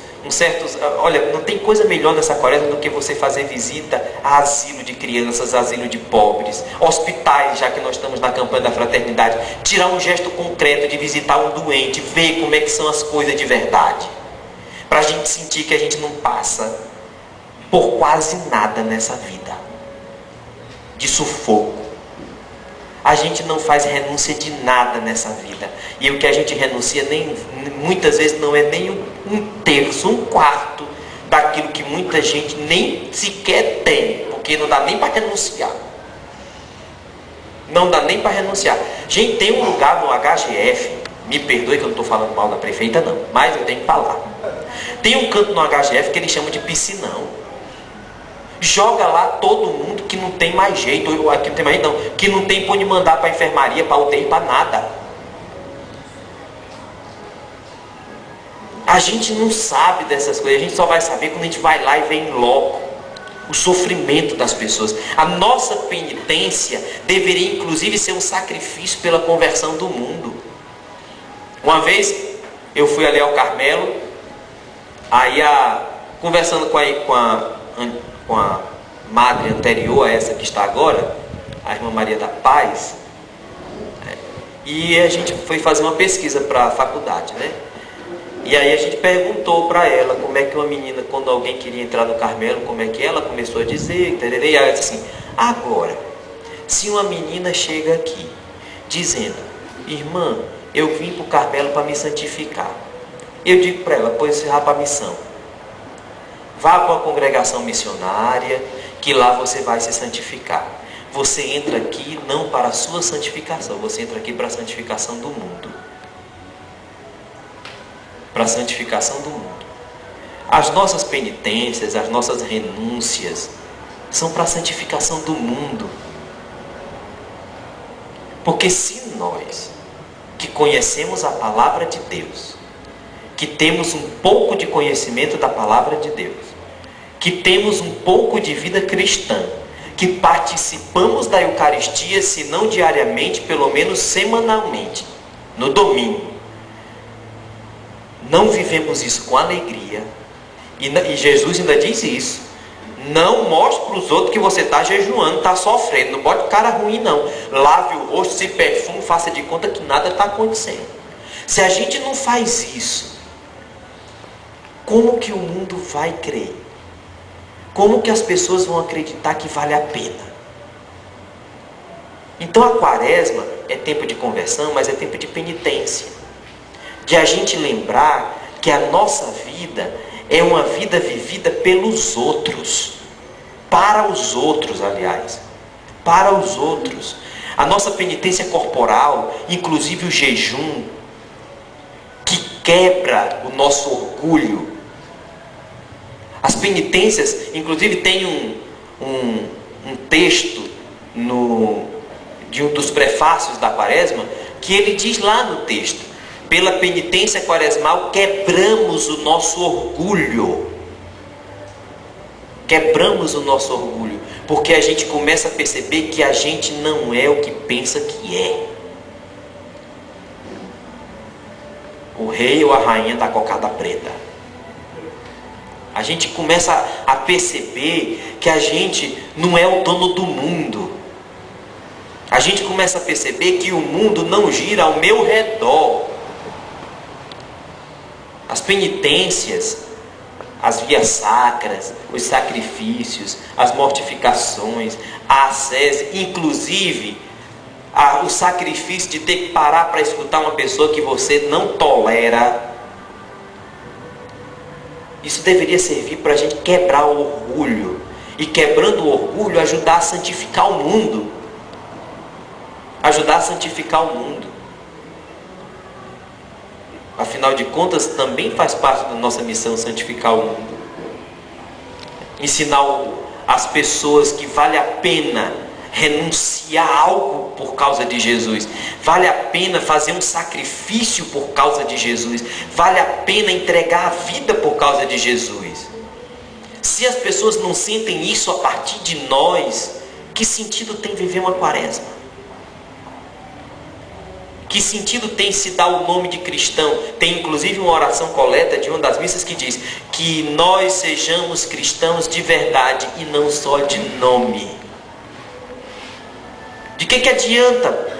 olha, não tem coisa melhor nessa Quaresma do que você fazer visita a asilo de crianças, asilo de pobres, hospitais, já que nós estamos na campanha da fraternidade, tirar um gesto concreto de visitar um doente, ver como é que são as coisas de verdade, para a gente sentir que a gente não passa por quase nada nessa vida de sufoco. A gente não faz renúncia de nada nessa vida. E o que a gente renuncia muitas vezes não é nem um terço, um quarto daquilo que muita gente nem sequer tem. Porque não dá nem para renunciar. Não dá nem para renunciar. Gente, tem um lugar no HGF, me perdoe que eu não estou falando mal da prefeita não, mas eu tenho que falar. Tem um canto no HGF que eles chamam de piscinão. Joga lá todo mundo que não tem mais jeito, ou aqui não tem mais jeito não, que não tem para onde mandar para a enfermaria, para UTI, para nada. A gente não sabe dessas coisas, a gente só vai saber quando a gente vai lá e vê em loco o sofrimento das pessoas. A nossa penitência deveria inclusive ser um sacrifício pela conversão do mundo. Uma vez eu fui ali ao Carmelo, aí conversando com a madre anterior a essa que está agora, a irmã Maria da Paz, e a gente foi fazer uma pesquisa para a faculdade, né? E aí a gente perguntou para ela como é que uma menina, quando alguém queria entrar no Carmelo, como é que ela começou a dizer, e ela disse assim: agora, se uma menina chega aqui dizendo: irmã, eu vim para o Carmelo para me santificar, eu digo para ela: pois vá para a missão. Vá para uma congregação missionária, que lá você vai se santificar. Você entra aqui não para a sua santificação, você entra aqui para a santificação do mundo. Para a santificação do mundo. As nossas penitências, as nossas renúncias, são para a santificação do mundo. Porque se nós, que conhecemos a palavra de Deus, que temos um pouco de conhecimento da palavra de Deus, que temos um pouco de vida cristã, que participamos da Eucaristia, se não diariamente, pelo menos semanalmente, no domingo, não vivemos isso com alegria, e Jesus ainda diz isso: não mostre para os outros que você está jejuando, está sofrendo, não bote cara ruim não, lave o rosto, se perfume, faça de conta que nada está acontecendo. Se a gente não faz isso, como que o mundo vai crer? Como que as pessoas vão acreditar que vale a pena? Então a quaresma é tempo de conversão, mas é tempo de penitência. De a gente lembrar que a nossa vida é uma vida vivida pelos outros. Para os outros, aliás. Para os outros. A nossa penitência corporal, inclusive o jejum, que quebra o nosso orgulho. As penitências, inclusive tem um texto de um dos prefácios da quaresma, que ele diz lá no texto: pela penitência quaresmal quebramos o nosso orgulho. Quebramos o nosso orgulho, porque a gente começa a perceber que a gente não é o que pensa que é. O rei ou a rainha da cocada preta. A gente começa a perceber que a gente não é o dono do mundo. A gente começa a perceber que o mundo não gira ao meu redor. As penitências, as vias sacras, os sacrifícios, as mortificações, a ascese, inclusive o sacrifício de ter que parar para escutar uma pessoa que você não tolera. Isso deveria servir para a gente quebrar o orgulho. E quebrando o orgulho, ajudar a santificar o mundo. Ajudar a santificar o mundo. Afinal de contas, também faz parte da nossa missão santificar o mundo. Ensinar as pessoas que vale a pena renunciar a algo por causa de Jesus. Vale a pena fazer um sacrifício por causa de Jesus. Vale a pena entregar a vida por causa de Jesus. Se as pessoas não sentem isso a partir de nós, que sentido tem viver uma quaresma? Que sentido tem se dar o nome de cristão? Tem inclusive uma oração coleta de uma das missas que diz que nós sejamos cristãos de verdade e não só de nome. De que adianta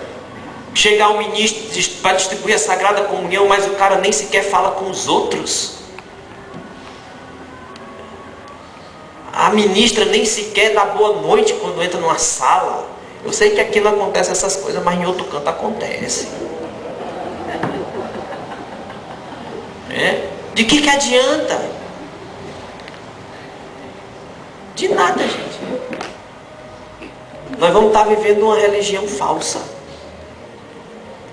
chegar um ministro para distribuir a Sagrada Comunhão, mas o cara nem sequer fala com os outros? A ministra nem sequer dá boa noite quando entra numa sala. Eu sei que aqui não acontece essas coisas, mas em outro canto acontece. De que adianta? De nada, gente. Nós vamos estar vivendo uma religião falsa.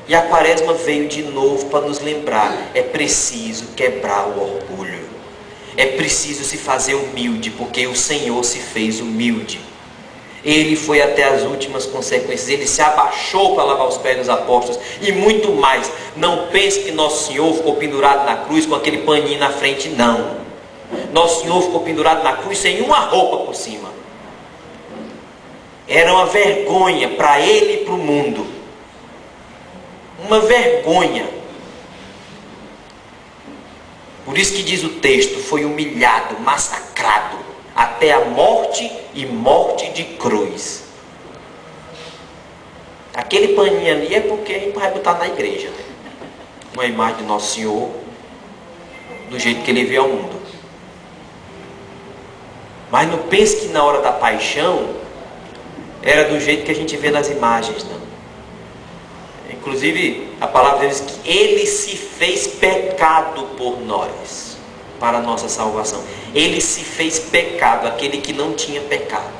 E a quaresma veio de novo para nos lembrar: é preciso quebrar o orgulho. É preciso se fazer humilde, porque o Senhor se fez humilde. Ele foi até as últimas consequências. Ele se abaixou para lavar os pés dos apóstolos. E muito mais. Não pense que Nosso Senhor ficou pendurado na cruz com aquele paninho na frente, não. Nosso Senhor ficou pendurado na cruz sem uma roupa por cima. Era uma vergonha para ele e para o mundo. Uma vergonha. Por isso que diz o texto: foi humilhado, massacrado, até a morte e morte de cruz. Aquele paninho ali é porque a gente vai botar na igreja, né? Uma imagem de Nosso Senhor do jeito que Ele veio ao mundo. Mas não pense que na hora da paixão era do jeito que a gente vê nas imagens, não. Inclusive a palavra diz que Ele se fez pecado por nós, para a nossa salvação. Ele se fez pecado, aquele que não tinha pecado.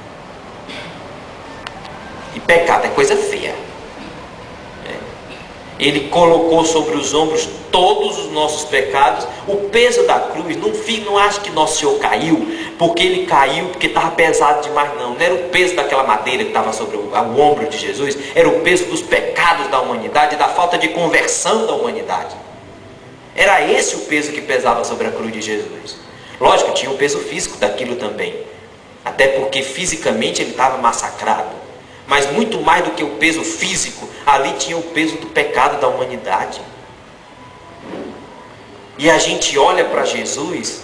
E pecado é coisa feia. Ele colocou sobre os ombros todos os nossos pecados. O peso da cruz, não acho que Nosso Senhor caiu porque Ele caiu porque estava pesado demais, não. Não era o peso daquela madeira que estava sobre o ombro de Jesus. Era o peso dos pecados da humanidade, da falta de conversão da humanidade. Era esse o peso que pesava sobre a cruz de Jesus. Lógico, tinha o peso físico daquilo também. Até porque fisicamente ele estava massacrado. Mas muito mais do que o peso físico, ali tinha o peso do pecado da humanidade. E a gente olha para Jesus,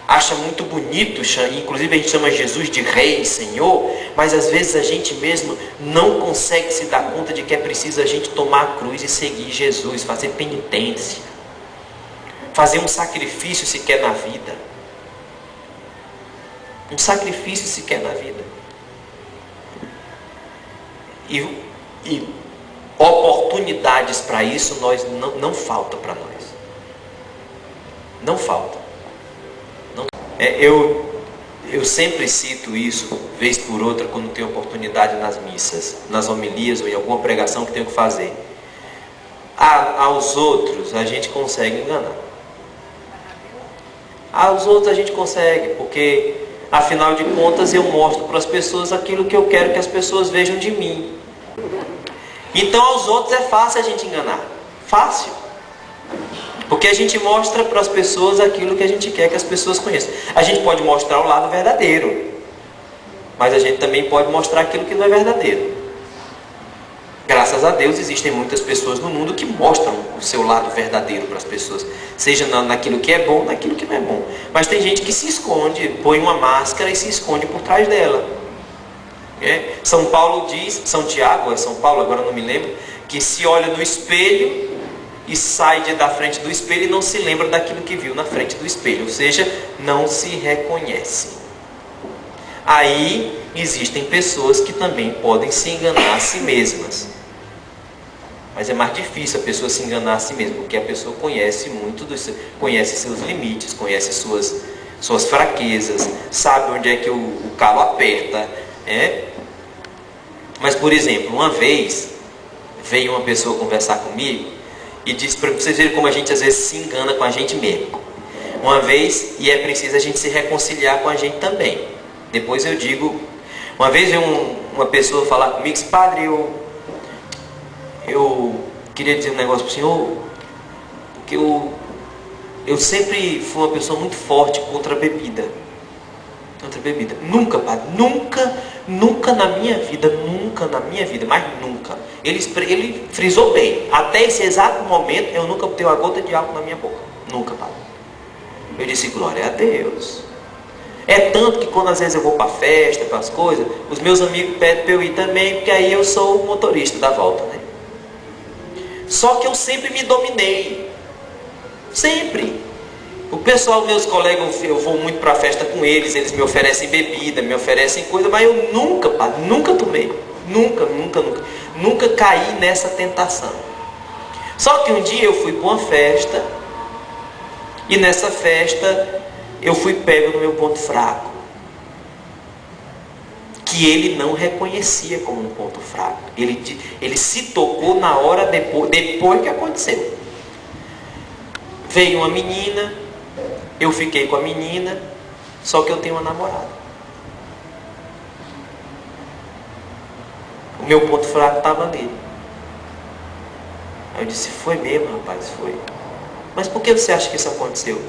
acha muito bonito, inclusive a gente chama Jesus de Rei, Senhor, mas às vezes a gente mesmo não consegue se dar conta de que é preciso a gente tomar a cruz e seguir Jesus, fazer penitência, fazer um sacrifício sequer na vida. Um sacrifício sequer na vida. E oportunidades para isso não falta para nós. Não falta. Eu sempre cito isso, vez por outra, quando tenho oportunidade nas missas, nas homilias ou em alguma pregação que tenho que fazer. Aos outros a gente consegue enganar. Aos outros a gente consegue, porque afinal de contas eu mostro para as pessoas aquilo que eu quero que as pessoas vejam de mim. Então aos outros é fácil a gente enganar. Fácil. Porque a gente mostra para as pessoas aquilo que a gente quer que as pessoas conheçam. A gente pode mostrar o lado verdadeiro, mas a gente também pode mostrar aquilo que não é verdadeiro. Graças a Deus existem muitas pessoas no mundo que mostram o seu lado verdadeiro para as pessoas, seja naquilo que é bom, naquilo que não é bom. Mas tem gente que se esconde, põe uma máscara e se esconde por trás dela. São Paulo diz, São Tiago, São Paulo, agora não me lembro, que se olha no espelho e sai da frente do espelho e não se lembra daquilo que viu na frente do espelho, ou seja, não se reconhece. Aí existem pessoas que também podem se enganar a si mesmas. Mas é mais difícil a pessoa se enganar a si mesma, porque a pessoa conhece conhece seus limites, conhece suas fraquezas, sabe onde é que o calo aperta. Mas, por exemplo, uma vez veio uma pessoa conversar comigo e disse, para vocês verem como a gente às vezes se engana com a gente mesmo. Uma vez, e é preciso a gente se reconciliar com a gente também. Depois eu digo, uma vez veio uma pessoa falar comigo, disse, padre, eu queria dizer um negócio para o senhor, porque eu sempre fui uma pessoa muito forte contra a bebida. Contra a bebida. Nunca, padre, nunca na minha vida, mas nunca. Ele frisou bem, até esse exato momento eu nunca botei uma gota de álcool na minha boca. Nunca, padre. Eu disse, glória a Deus. É tanto que quando às vezes eu vou para festa, para as coisas, os meus amigos pedem para eu ir também, porque aí eu sou o motorista da volta, né? Só que eu sempre me dominei. Sempre. O pessoal, meus colegas, eu vou muito para a festa com eles me oferecem bebida, me oferecem coisa, mas eu nunca, padre, nunca tomei. Nunca caí nessa tentação. Só que um dia eu fui para uma festa, e nessa festa eu fui pego no meu ponto fraco, que ele não reconhecia como um ponto fraco. Ele se tocou na hora depois que aconteceu. Veio uma menina, eu fiquei com a menina, só que eu tenho uma namorada. O meu ponto fraco estava nele. Aí eu disse, foi mesmo, rapaz, foi. Mas por que você acha que isso aconteceu?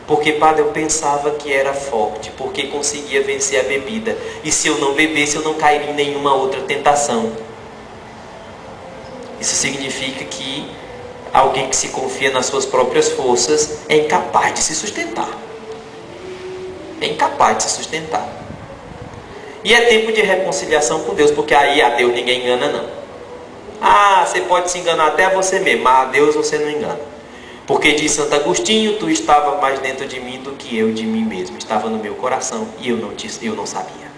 Porque, padre, eu pensava que era forte, porque conseguia vencer a bebida. E se eu não bebesse, eu não cairia em nenhuma outra tentação. Isso significa que alguém que se confia nas suas próprias forças é incapaz de se sustentar. É incapaz de se sustentar. E é tempo de reconciliação com Deus, porque aí a Deus ninguém engana não. Você pode se enganar até a você mesmo, mas a Deus você não engana. Porque diz Santo Agostinho, tu estava mais dentro de mim do que eu de mim mesmo. Estava no meu coração e eu não sabia.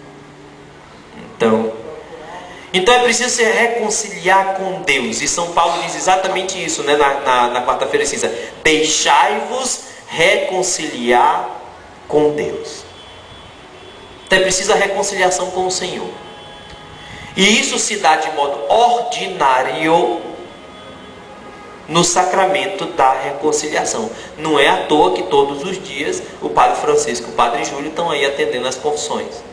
Então é preciso se reconciliar com Deus. E São Paulo diz exatamente isso, né, na quarta-feira cinza. Deixai-vos reconciliar com Deus. Então é preciso a reconciliação com o Senhor. E isso se dá de modo ordinário no sacramento da reconciliação. Não é à toa que todos os dias o Padre Francisco e o Padre Júlio estão aí atendendo as confissões.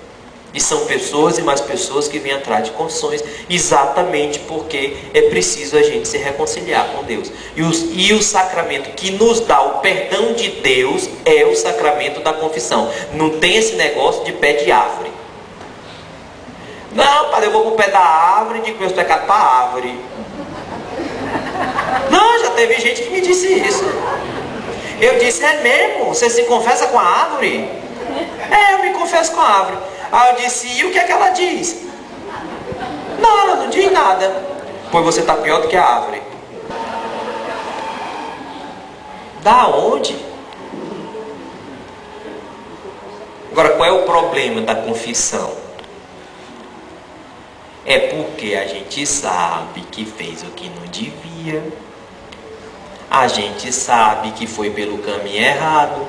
E são pessoas e mais pessoas que vêm atrás de confissões, exatamente porque é preciso a gente se reconciliar com Deus. E o sacramento que nos dá o perdão de Deus é o sacramento da confissão. Não tem esse negócio de pé de árvore. Não, padre, eu vou pro pé da árvore e digo meus pecados para a árvore. Não, já teve gente que me disse isso. Eu disse, é mesmo? Você se confessa com a árvore? É, eu me confesso com a árvore. Aí eu disse, e o que é que ela diz? Não, ela não diz nada. Pois você está pior do que a árvore. Da onde? Agora, qual é o problema da confissão? É porque a gente sabe que fez o que não devia. A gente sabe que foi pelo caminho errado.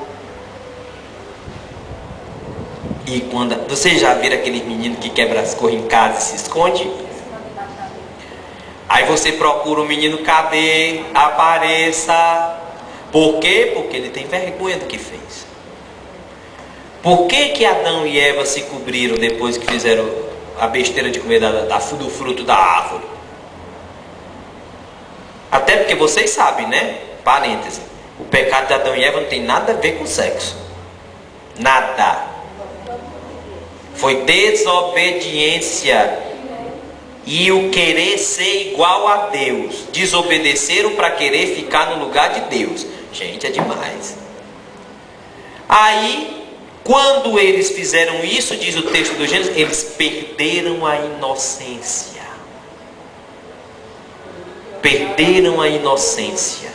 E quando... Vocês já viram aqueles meninos que quebram as coisas em casa e se esconde? Aí você procura o menino, cadê? Apareça. Por quê? Porque ele tem vergonha do que fez. Por que Adão e Eva se cobriram depois que fizeram a besteira de comer do fruto da árvore? Até porque vocês sabem, né? Parêntese. O pecado de Adão e Eva não tem nada a ver com sexo. Nada. Foi desobediência e o querer ser igual a Deus. Desobedeceram para querer ficar no lugar de Deus. Gente, é demais. Aí, quando eles fizeram isso, diz o texto do Gênesis, eles perderam a inocência. Perderam a inocência.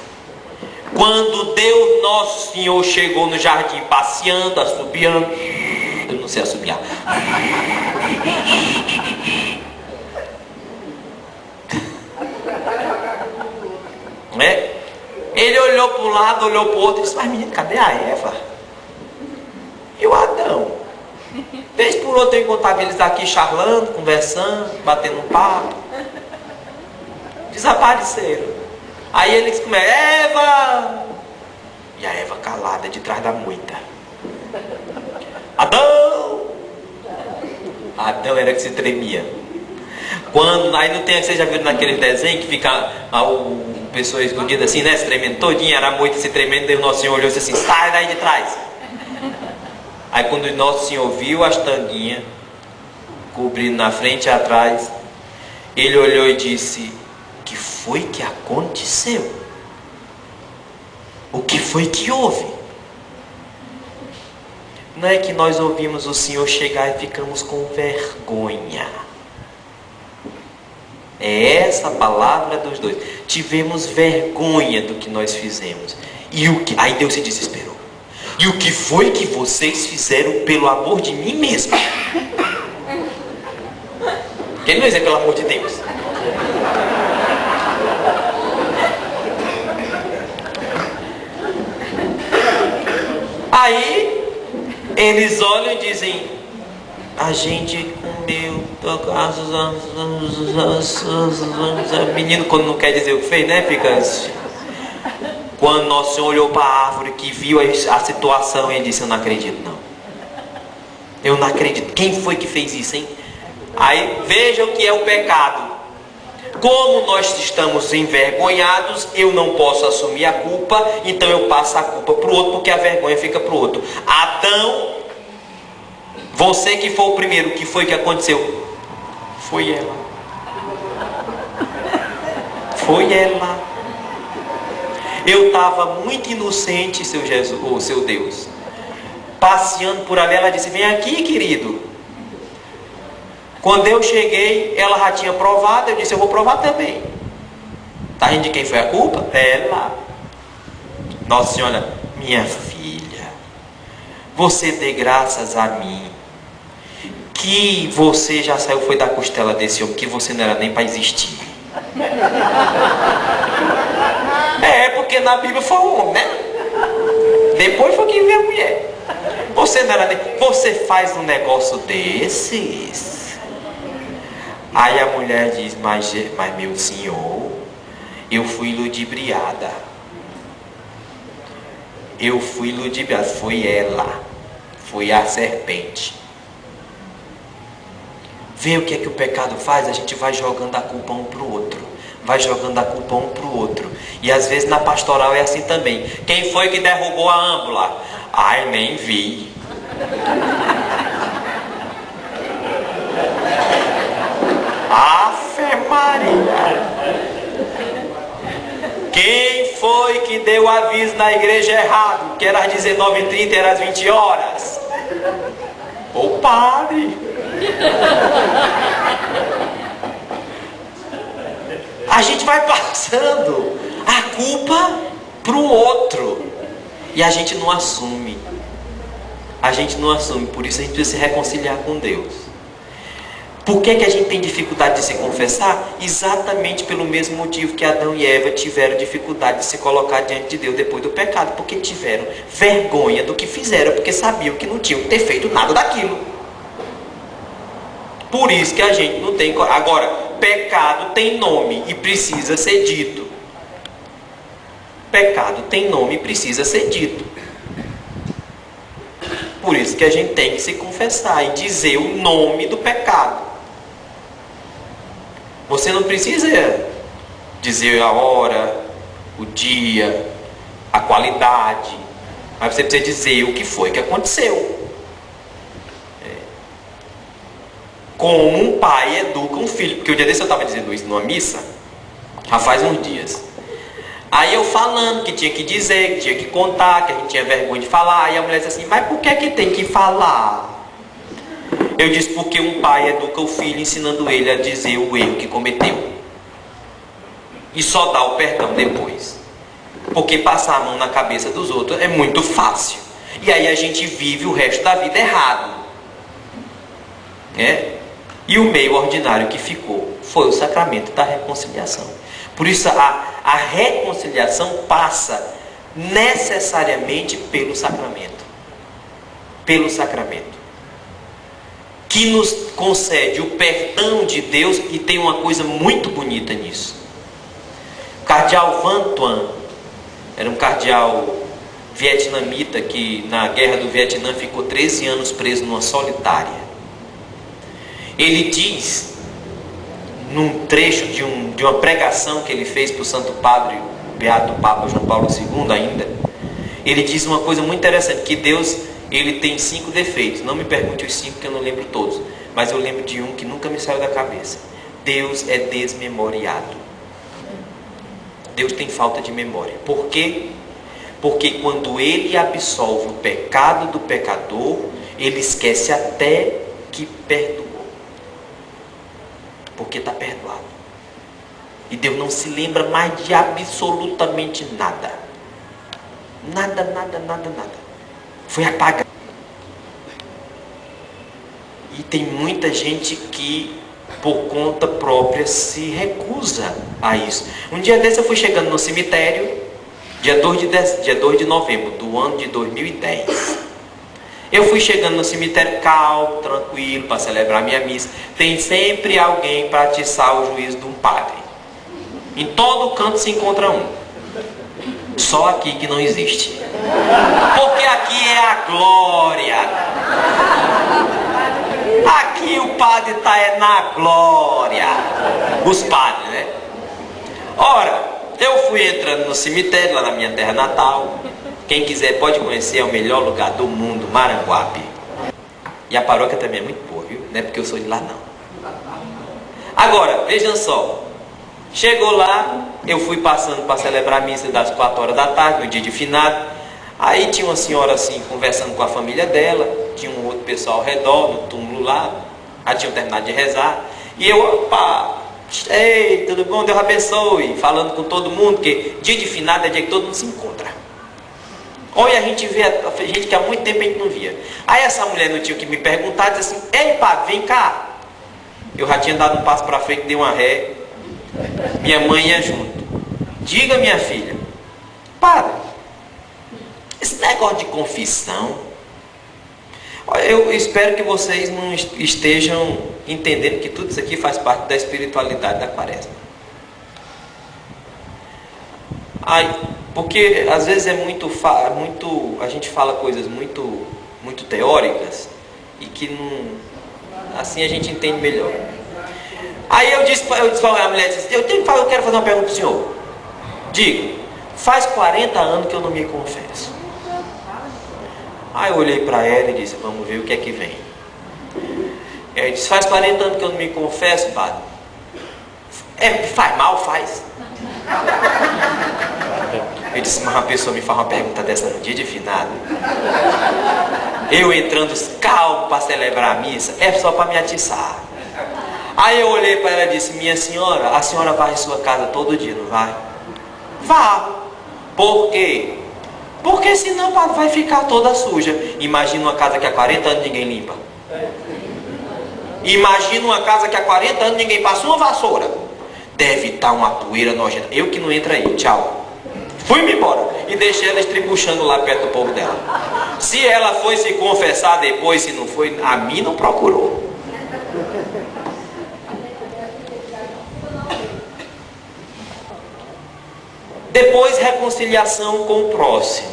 Quando Deus Nosso Senhor chegou no jardim passeando, assobiando, eu não sei assobiar. Né? Ele olhou para um lado, olhou para o outro e disse, mas menino, cadê a Eva? E o Adão? Vez por outra eu encontrava eles aqui charlando, conversando, batendo um papo. Desapareceram. Aí eles começam, Eva! E a Eva calada de trás da moita. Adão! Adão era que se tremia. Quando, aí não tem, vocês já viram naquele desenho que fica o pessoa escondida assim, né? Se tremendo todinha, era a moita se tremendo, daí o Nosso Senhor olhou e disse assim, sai daí de trás. Aí quando o Nosso Senhor viu as tanguinhas cobrindo na frente e atrás, ele olhou e disse, o que foi que aconteceu? O que foi que houve? Não é que nós ouvimos o Senhor chegar e ficamos com vergonha. É essa a palavra dos dois. Tivemos vergonha do que nós fizemos. Aí Deus se desesperou. E o que foi que vocês fizeram pelo amor de mim mesmo? Quem não dizer pelo amor de Deus? Aí eles olham e dizem, a gente comeu, menino quando não quer dizer o que fez, né? Fica. Quando Nosso Senhor olhou para a árvore, que viu a situação, ele disse, eu não acredito não. Eu não acredito. Quem foi que fez isso, hein? Aí veja o que é o pecado. Como nós estamos envergonhados, eu não posso assumir a culpa, então eu passo a culpa para o outro, porque a vergonha fica para o outro. Adão, você que foi o primeiro, o que foi que aconteceu? Foi ela. Foi ela. Eu estava muito inocente, seu Jesus, ou seu Deus. Passeando por ali, ela disse, vem aqui, querido. Quando eu cheguei, ela já tinha provado, eu disse, eu vou provar também. Tá rindo de quem foi a culpa? Ela. Nossa Senhora, minha filha, você dê graças a mim, que você já saiu, foi da costela desse homem, que você não era nem para existir. É, porque na Bíblia foi o homem, né? Depois foi que veio a mulher. Você não era nem... Você faz um negócio desses... Aí a mulher diz, mas meu senhor, eu fui ludibriada. Eu fui ludibriada. Foi ela. Foi a serpente. Vê o que é que o pecado faz? A gente vai jogando a culpa um para o outro. Vai jogando a culpa um para o outro. E às vezes na pastoral é assim também. Quem foi que derrubou a âmbula? Ai, nem vi. Maria! Quem foi que deu o aviso na igreja errado? Que era às 19h30 e era às 20 horas? O padre! A gente vai passando a culpa para o outro e a gente não assume. A gente não assume, por isso a gente precisa se reconciliar com Deus. Por que a gente tem dificuldade de se confessar? Exatamente pelo mesmo motivo que Adão e Eva tiveram dificuldade de se colocar diante de Deus depois do pecado, porque tiveram vergonha do que fizeram, porque sabiam que não tinham que ter feito nada daquilo. Por isso que a gente não tem... Agora, pecado tem nome e precisa ser dito. Pecado tem nome e precisa ser dito. Por isso que a gente tem que se confessar e dizer o nome do pecado. Você não precisa dizer a hora, o dia, a qualidade, mas você precisa dizer o que foi que aconteceu. Como um pai educa um filho. Porque o dia desse eu estava dizendo isso numa missa, já faz uns dias. Aí eu falando que tinha que dizer, que tinha que contar, que a gente tinha vergonha de falar. Aí a mulher disse assim, mas por que tem que falar? Eu disse, porque um pai educa o filho ensinando ele a dizer o erro que cometeu. E só dá o perdão depois. Porque passar a mão na cabeça dos outros é muito fácil. E aí a gente vive o resto da vida errado. E o meio ordinário que ficou foi o sacramento da reconciliação. Por isso a reconciliação passa necessariamente pelo sacramento. Pelo sacramento. Que nos concede o perdão de Deus, e tem uma coisa muito bonita nisso. O cardeal Van Tuan era um cardeal vietnamita que na guerra do Vietnã ficou 13 anos preso numa solitária. Ele diz, num trecho de uma pregação que ele fez para o Santo Padre, o Beato Papa João Paulo II ainda, ele diz uma coisa muito interessante, que Deus, ele tem 5 defeitos. Não me pergunte os 5, que eu não lembro todos, mas eu lembro de um que nunca me saiu da cabeça. Deus é desmemoriado. Deus tem falta de memória. Por quê? Porque quando ele absolve o pecado do pecador, ele esquece até que perdoou. Porque está perdoado. E Deus não se lembra mais de absolutamente nada. Nada, nada, nada, nada. Foi apagado. E tem muita gente que, por conta própria, se recusa a isso. Um dia desse eu fui chegando no cemitério, dia 2 de novembro do ano de 2010. Eu fui chegando no cemitério calmo, tranquilo, para celebrar minha missa. Tem sempre alguém para atiçar o juízo de um padre. Em todo canto se encontra um. Só aqui que não existe. Porque aqui é a glória. Aqui o padre está na glória. Os padres, né? Ora, eu fui entrando no cemitério, lá na minha terra natal. Quem quiser pode conhecer, é o melhor lugar do mundo, Maranguape. E a paróquia também é muito boa, viu? Não é porque eu sou de lá, não. Agora, vejam só. Chegou lá, eu fui passando para celebrar a missa das 4 horas da tarde, no dia de finado. Aí tinha uma senhora assim, conversando com a família dela. Tinha um outro pessoal ao redor, no túmulo lá. Já tinham terminado de rezar. E eu, opa, ei, tudo bom? Deus abençoe. Falando com todo mundo, porque dia de finado é dia que todo mundo se encontra. Olha, a gente vê gente que há muito tempo a gente não via. Aí essa mulher não tinha o que me perguntar, disse assim, ei padre, vem cá. Eu já tinha dado um passo para frente, dei uma ré. Minha mãe ia junto. Diga, minha filha, padre, esse negócio de confissão, eu espero que vocês não estejam entendendo que tudo isso aqui faz parte da espiritualidade da Quaresma. Ai, porque às vezes é muito a gente fala coisas muito teóricas e que não, assim a gente entende melhor. Aí eu disse para a mulher, eu quero fazer uma pergunta para o senhor. Diga, faz 40 anos que eu não me confesso. Aí eu olhei para ela e disse, vamos ver o que é que vem. Ela disse, faz 40 anos que eu não me confesso, padre. Faz mal, faz. Eu disse, mas uma pessoa me faz uma pergunta dessa no dia de finado. Eu entrando calmo para celebrar a missa, é só para me atiçar. Aí eu olhei para ela e disse, minha senhora, a senhora varre sua casa todo dia, não vai? Vá. Por quê? Porque senão vai ficar toda suja. Imagina uma casa que há 40 anos ninguém limpa. Imagina uma casa que há 40 anos ninguém passa uma vassoura. Deve estar uma poeira nojenta. Eu que não entro aí, tchau. Fui-me embora e deixei ela estribuchando lá perto do povo dela. Se ela foi se confessar depois, se não foi, a mim não procurou. Depois, reconciliação com o próximo.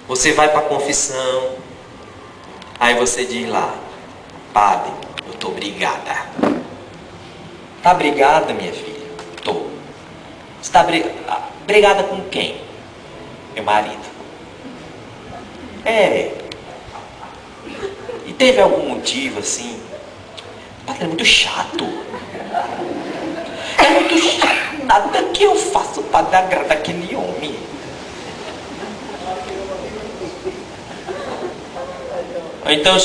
Você vai para a confissão, aí você diz lá, padre, eu estou brigada. Está brigada, minha filha? Estou. Você está brigada com quem? Meu marido. E teve algum motivo assim? Padre, é muito chato. É muito chato. Nada que eu faço para agradar aquele homem. Então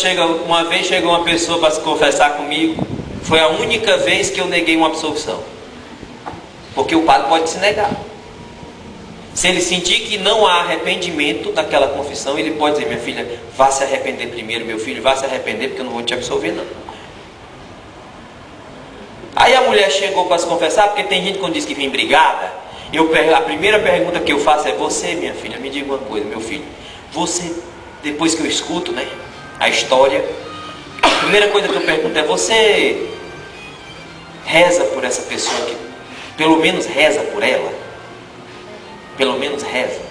uma vez chegou uma pessoa para se confessar comigo. Foi a única vez que eu neguei uma absolvição. Porque o padre pode se negar. Se ele sentir que não há arrependimento daquela confissão, ele pode dizer, minha filha, vá se arrepender primeiro, meu filho, vá se arrepender, porque eu não vou te absolver não. Aí a mulher chegou para se confessar, porque tem gente quando diz que vem brigada, a primeira pergunta que eu faço é, você, minha filha, me diga uma coisa, meu filho, você, depois que eu escuto, né, a história, a primeira coisa que eu pergunto é, você reza por essa pessoa que, pelo menos reza por ela? Pelo menos reza?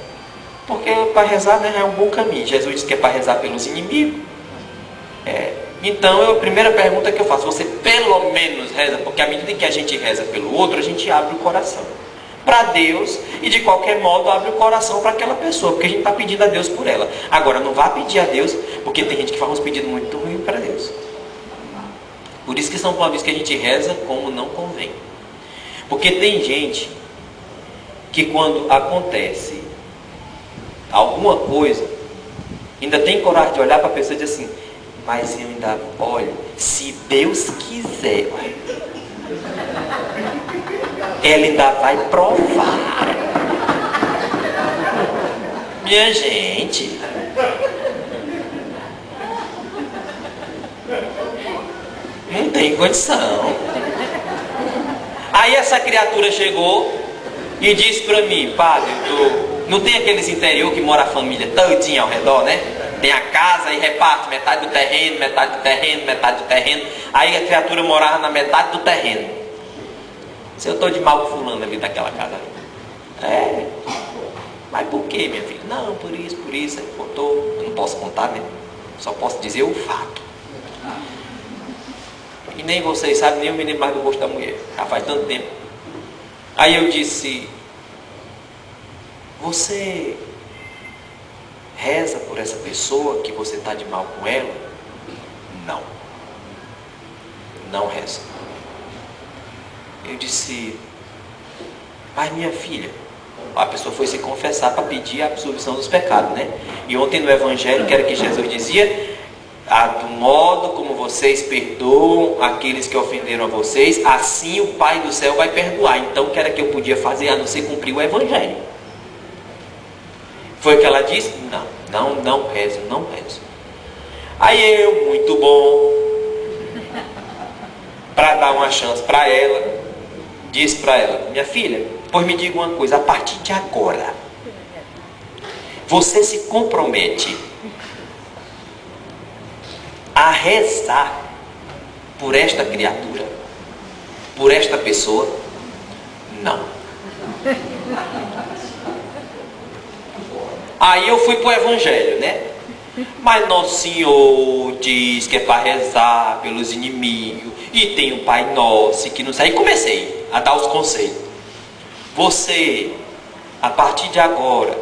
Porque para rezar, né, é um bom caminho. Jesus disse que é para rezar pelos inimigos. Então, a primeira pergunta que eu faço, você pelo menos reza? Porque à medida que a gente reza pelo outro, a gente abre o coração para Deus e de qualquer modo abre o coração para aquela pessoa, porque a gente está pedindo a Deus por ela. Agora, não vá pedir a Deus, porque tem gente que faz uns pedidos muito ruins para Deus. Por isso que São Paulo diz que a gente reza como não convém. Porque tem gente que quando acontece alguma coisa, ainda tem coragem de olhar para a pessoa e dizer assim, mas eu ainda olho, se Deus quiser, ela ainda vai provar. Minha gente, não tem condição. Aí essa criatura chegou e disse para mim, padre, não tem aqueles interior que mora a família todinha ao redor, né? Tem a casa e reparte metade do terreno, metade do terreno, metade do terreno. Aí a criatura morava na metade do terreno. Se eu estou de mal com fulano ali daquela casa ali. Mas por quê, minha filha? Não, por isso. Ele contou. Eu não posso contar, né? Só posso dizer o fato. E nem vocês sabem, nem eu me lembro mais do rosto da mulher. Já faz tanto tempo. Aí eu disse, você reza por essa pessoa que você está de mal com ela? Não. Não reza. Eu disse, mas minha filha, a pessoa foi se confessar para pedir a absolvição dos pecados, né? E ontem no Evangelho, que era que Jesus dizia, do modo como vocês perdoam aqueles que ofenderam a vocês, assim o Pai do céu vai perdoar. Então, o que era que eu podia fazer a não ser cumprir o Evangelho? Foi o que ela disse? Não rezo. Aí eu, muito bom, para dar uma chance para ela, disse para ela, minha filha, pois me diga uma coisa, a partir de agora, você se compromete a rezar por esta criatura, por esta pessoa? Não. Aí eu fui para o Evangelho, né? Mas Nosso Senhor diz que é para rezar pelos inimigos, e tem o Pai Nosso, e que não sei. Aí comecei a dar os conselhos. Você, a partir de agora,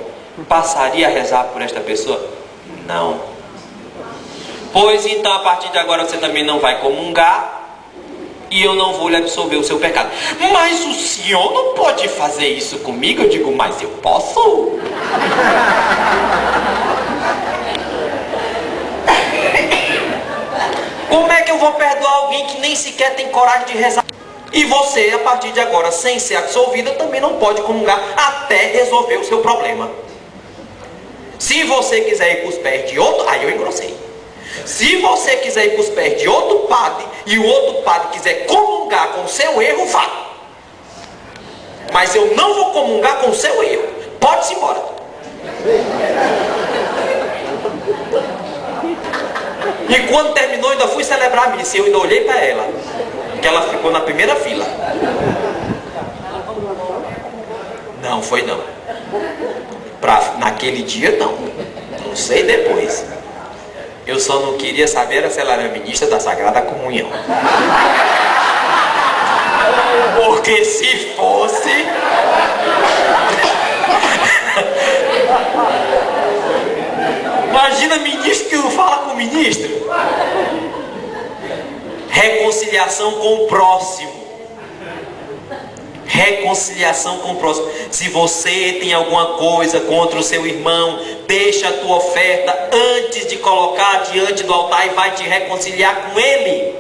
passaria a rezar por esta pessoa? Não. Pois então, a partir de agora, você também não vai comungar e eu não vou lhe absolver o seu pecado. Mas o senhor não pode fazer isso comigo? Eu digo, mas eu posso. Como é que eu vou perdoar alguém que nem sequer tem coragem de rezar? E você, a partir de agora, sem ser absolvida, também não pode comungar até resolver o seu problema. Se você quiser ir para os pés de outro... Aí eu engrossei. Se você quiser ir para os pés de outro padre e o outro padre quiser comungar com o seu erro, vá. Mas eu não vou comungar com o seu erro. Pode-se embora. E quando terminou, eu ainda fui celebrar a missa. E eu ainda olhei para ela, que ela ficou na primeira fila. Não, foi não. Naquele dia, não. Não sei depois. Eu só não queria saber se ela era ministra da Sagrada Comunhão. Porque se fosse... Imagina ministro que não fala com ministro. Reconciliação com o próximo. Reconciliação com o próximo. Se você tem alguma coisa contra o seu irmão, deixa a tua oferta antes de colocar diante do altar e vai te reconciliar com ele.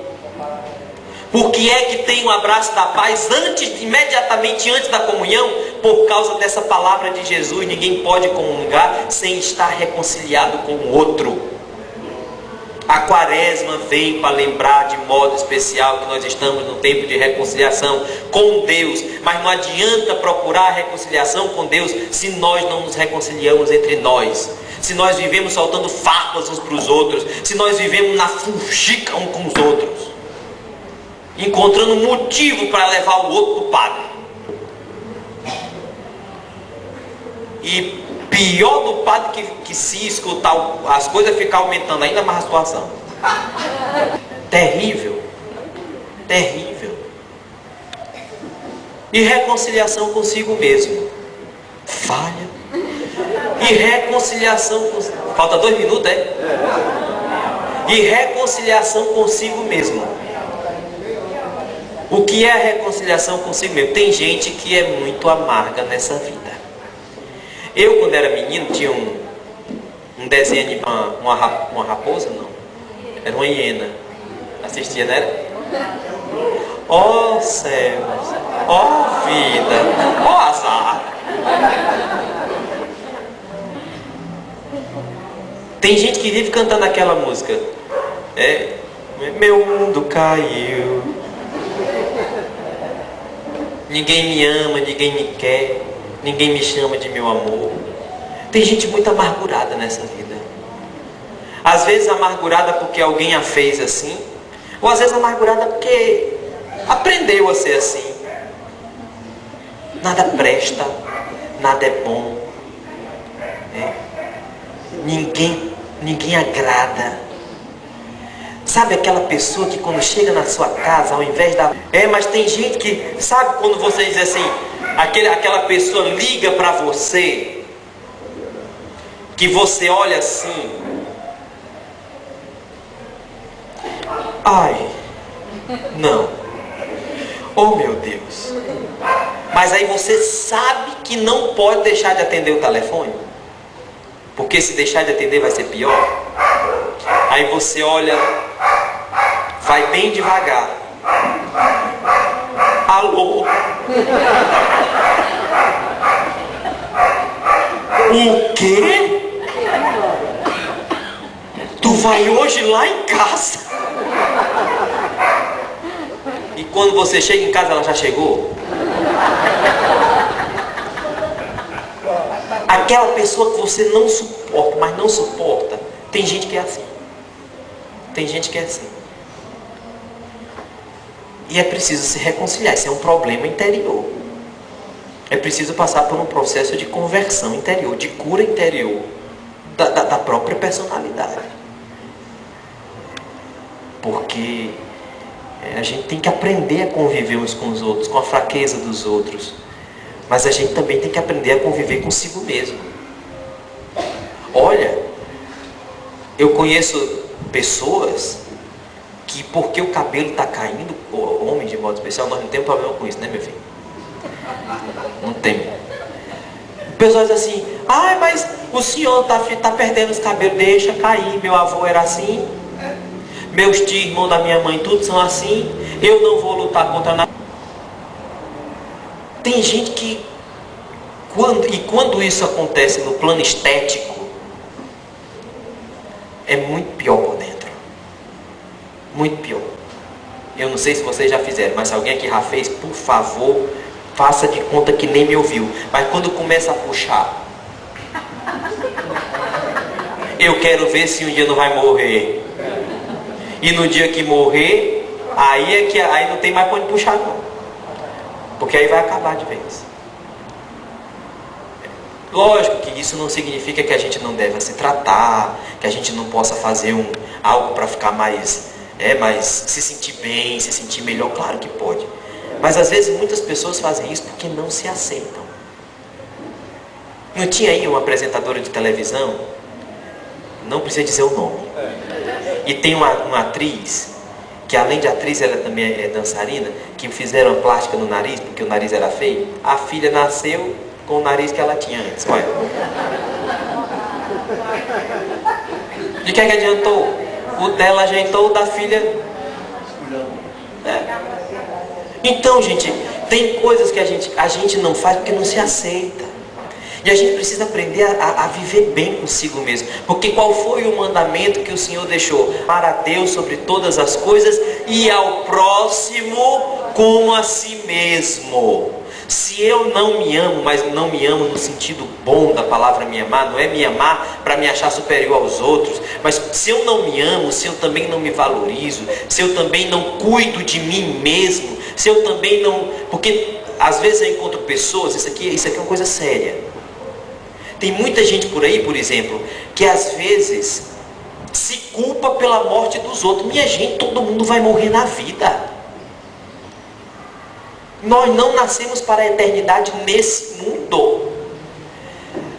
Porque é que tem o abraço da paz imediatamente antes da comunhão? Por causa dessa palavra de Jesus. Ninguém pode comungar sem estar reconciliado com o outro. A quaresma vem para lembrar de modo especial que nós estamos no tempo de reconciliação com Deus. Mas não adianta procurar a reconciliação com Deus se nós não nos reconciliamos entre nós. Se nós vivemos soltando farpas uns para os outros. Se nós vivemos na fuxica uns com os outros. Encontrando motivo para levar o outro para o padre. E pior do padre que se escutar as coisas ficar aumentando ainda mais a situação. Terrível. Terrível. E reconciliação consigo mesmo. Falha. E reconciliação consigo... Falta 2 minutos, é? E reconciliação consigo mesmo. O que é a reconciliação consigo mesmo? Tem gente que é muito amarga nessa vida. Eu, quando era menino, tinha um desenho de uma raposa, não. Era uma hiena. Assistia, não era? Ó céus, ó vida, ó azar. Tem gente que vive cantando aquela música. Meu mundo caiu. Ninguém me ama, ninguém me quer. Ninguém me chama de meu amor. Tem gente muito amargurada nessa vida. Às vezes amargurada porque alguém a fez assim. Ou às vezes amargurada porque aprendeu a ser assim. Nada presta. Nada é bom. Ninguém agrada. Sabe aquela pessoa que quando chega na sua casa, ao invés da... mas tem gente que... Sabe quando você diz assim... Aquela pessoa liga para você, que você olha assim, ai, não, oh meu Deus, mas aí você sabe que não pode deixar de atender o telefone, porque se deixar de atender vai ser pior. Aí você olha, vai bem devagar, alô. O quê? Tu vai hoje lá em casa? E quando você chega em casa, ela já chegou? Aquela pessoa que você não suporta, mas não suporta. Tem gente que é assim. Tem gente que é assim. E é preciso se reconciliar. Isso é um problema interior. É preciso passar por um processo de conversão interior, de cura interior da própria personalidade. Porque a gente tem que aprender a conviver uns com os outros, com a fraqueza dos outros. Mas a gente também tem que aprender a conviver consigo mesmo. Olha, eu conheço pessoas que porque o cabelo está caindo, homem de modo especial, nós não temos problema com isso, né, meu filho? Não tem. O pessoal diz assim, mas o senhor está perdendo os cabelos, deixa cair, meu avô era assim, meus tios, irmãos da minha mãe, todos são assim, eu não vou lutar contra nada. Tem gente que, quando isso acontece no plano estético, é muito pior por dentro. Muito pior. Eu não sei se vocês já fizeram, mas se alguém aqui já fez, por favor, faça de conta que nem me ouviu. Mas quando começa a puxar, eu quero ver se um dia não vai morrer. E no dia que morrer, aí não tem mais para onde puxar não. Porque aí vai acabar de vez. Lógico que isso não significa que a gente não deva se tratar, que a gente não possa fazer algo para ficar mais se sentir bem, se sentir melhor. Claro que pode. Mas às vezes muitas pessoas fazem isso porque não se aceitam. Não tinha aí uma apresentadora de televisão, não precisa dizer o nome, e tem uma atriz, que além de atriz ela também é dançarina, que fizeram a plástica no nariz, porque o nariz era feio. A filha nasceu com o nariz que ela tinha antes. Olha. De que adiantou? O dela ajeitou, o da filha... Então, gente, tem coisas que a gente não faz porque não se aceita. E a gente precisa aprender a viver bem consigo mesmo. Porque qual foi o mandamento que o Senhor deixou? Amar a Deus sobre todas as coisas e ao próximo como a si mesmo. Se eu não me amo, mas não me amo no sentido bom da palavra me amar, não é me amar para me achar superior aos outros, mas se eu não me amo, se eu também não me valorizo, se eu também não cuido de mim mesmo, se eu também não... Porque às vezes eu encontro pessoas, isso aqui é uma coisa séria. Tem muita gente por aí, por exemplo, que às vezes se culpa pela morte dos outros. Minha gente, todo mundo vai morrer na vida. Nós não nascemos para a eternidade nesse mundo.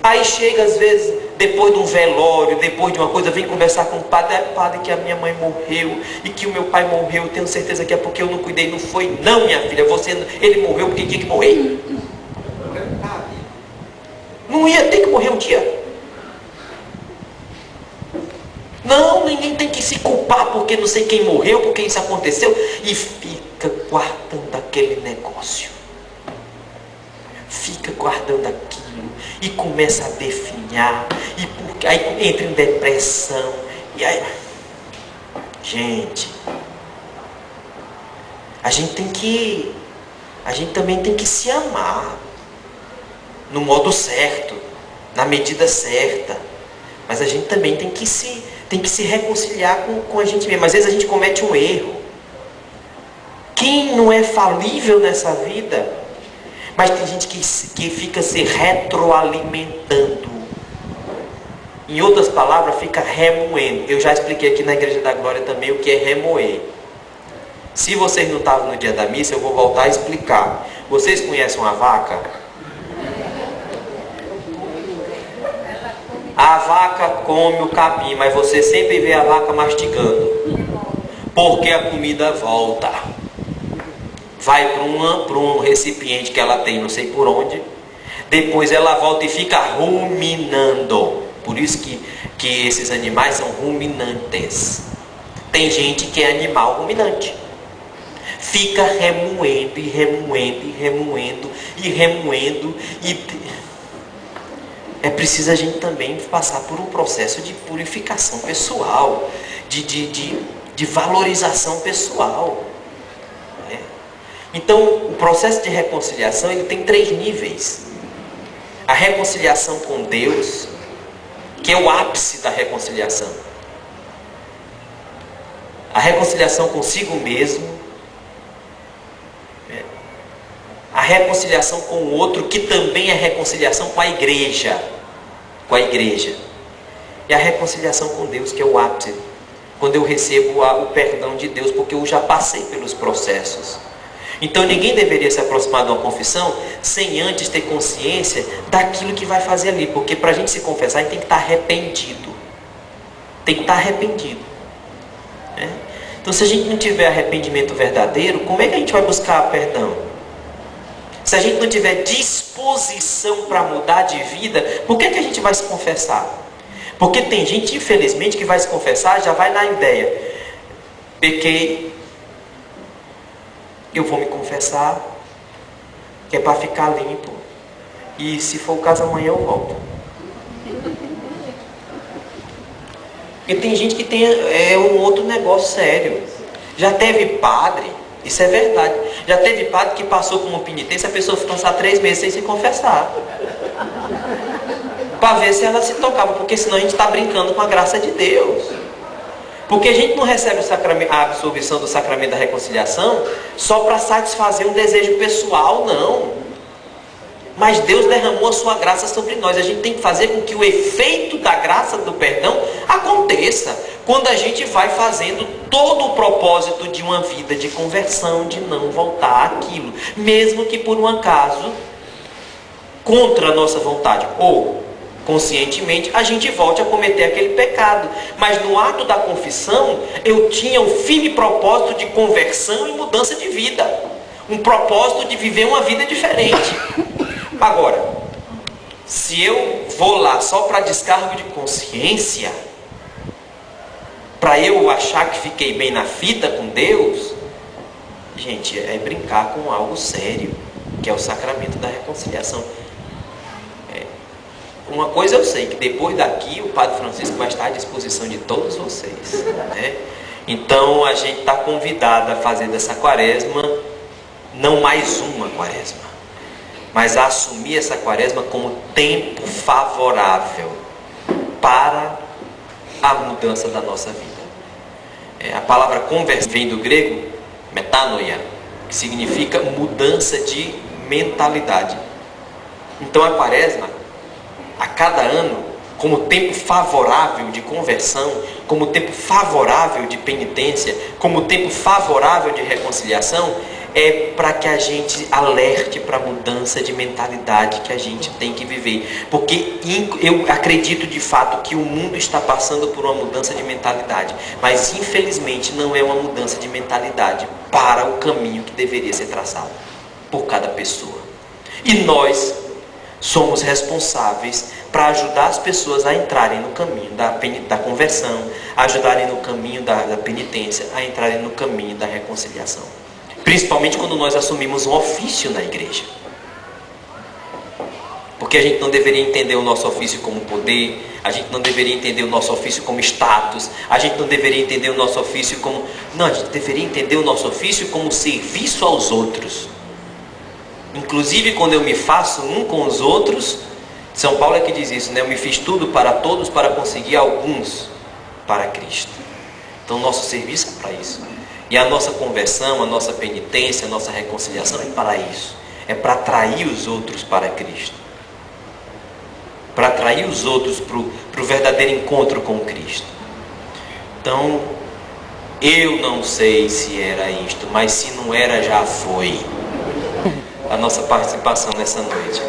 Aí chega às vezes, depois de um velório, depois de uma coisa, vem conversar com o padre. Padre, que a minha mãe morreu e que o meu pai morreu, eu tenho certeza que é porque eu não cuidei. Não foi não, minha filha, ele morreu porque tinha que morrer. Não ia ter que morrer um dia. Não, ninguém tem que se culpar porque não sei quem morreu, porque isso aconteceu. E fica guardando aquele negócio. Fica guardando aquilo. E começa a definhar. Aí entra em depressão. E aí... Gente... A gente também tem que se amar. No modo certo. Na medida certa. Mas a gente também tem que se reconciliar com a gente mesmo. Às vezes a gente comete um erro. Quem não é falível nessa vida? Mas tem gente que fica se retroalimentando. Em outras palavras, fica remoendo. Eu já expliquei aqui na Igreja da Glória também o que é remoer. Se vocês não estavam no dia da missa, eu vou voltar a explicar. Vocês conhecem uma vaca? A vaca come o capim, mas você sempre vê a vaca mastigando. Porque a comida volta. Vai para um recipiente que ela tem, não sei por onde. Depois ela volta e fica ruminando. Por isso que esses animais são ruminantes. Tem gente que é animal ruminante. Fica remoendo e remoendo e remoendo e remoendo é preciso a gente também passar por um processo de purificação pessoal, de valorização pessoal. Né? Então, o processo de reconciliação ele tem 3 níveis. A reconciliação com Deus, que é o ápice da reconciliação. A reconciliação consigo mesmo. A reconciliação com o outro, que também é reconciliação com a igreja. E a reconciliação com Deus, que é o ápice. Quando eu recebo o perdão de Deus, porque eu já passei pelos processos. Então ninguém deveria se aproximar de uma confissão sem antes ter consciência daquilo que vai fazer ali. Porque para a gente se confessar, a gente tem que estar arrependido. Tem que estar arrependido. Né? Então, se a gente não tiver arrependimento verdadeiro, como é que a gente vai buscar perdão? Se a gente não tiver disposição para mudar de vida, por que a gente vai se confessar? Porque tem gente, infelizmente, que vai se confessar, já vai na ideia: pequei, eu vou me confessar, que é para ficar limpo. E se for o caso, amanhã eu volto. E tem gente que tem um outro negócio sério. Já teve padre, isso é verdade, já teve padre que passou por uma penitência, a pessoa ficou passar 3 meses sem se confessar. Para ver se ela se tocava, porque senão a gente está brincando com a graça de Deus. Porque a gente não recebe a absolvição do sacramento da reconciliação só para satisfazer um desejo pessoal, não. Mas Deus derramou a sua graça sobre nós. A gente tem que fazer com que o efeito da graça do perdão aconteça. Quando a gente vai fazendo todo o propósito de uma vida de conversão, de não voltar àquilo. Mesmo que por um acaso, contra a nossa vontade, ou conscientemente, a gente volte a cometer aquele pecado. Mas no ato da confissão, eu tinha um firme propósito de conversão e mudança de vida. Um propósito de viver uma vida diferente. Agora, se eu vou lá só para descargo de consciência, para eu achar que fiquei bem na fita com Deus, gente, é brincar com algo sério, que é o sacramento da reconciliação. Uma coisa eu sei, que depois daqui o Padre Francisco vai estar à disposição de todos vocês, né? Então a gente está convidado a fazer dessa quaresma não mais uma quaresma, mas a assumir essa quaresma como tempo favorável para a mudança da nossa vida. A palavra conversão vem do grego metanoia, que significa mudança de mentalidade. Então a quaresma, a cada ano, como tempo favorável de conversão, como tempo favorável de penitência, como tempo favorável de reconciliação, é para que a gente alerte para a mudança de mentalidade que a gente tem que viver. Porque eu acredito de fato que o mundo está passando por uma mudança de mentalidade, mas infelizmente não é uma mudança de mentalidade para o caminho que deveria ser traçado por cada pessoa. E nós somos responsáveis para ajudar as pessoas a entrarem no caminho da conversão, a ajudarem no caminho da penitência, a entrarem no caminho da reconciliação. Principalmente quando nós assumimos um ofício na igreja. Porque a gente não deveria entender o nosso ofício como poder, a gente não deveria entender o nosso ofício como status, a gente não deveria entender o nosso ofício como... Não, a gente deveria entender o nosso ofício como serviço aos outros. Inclusive quando eu me faço um com os outros, São Paulo é que diz isso, né? Eu me fiz tudo para todos para conseguir alguns para Cristo. Então nosso serviço é para isso. E a nossa conversão, a nossa penitência, a nossa reconciliação é para isso. É para atrair os outros para Cristo. Para atrair os outros para o verdadeiro encontro com Cristo. Então, eu não sei se era isto, mas se não era, já foi a nossa participação nessa noite.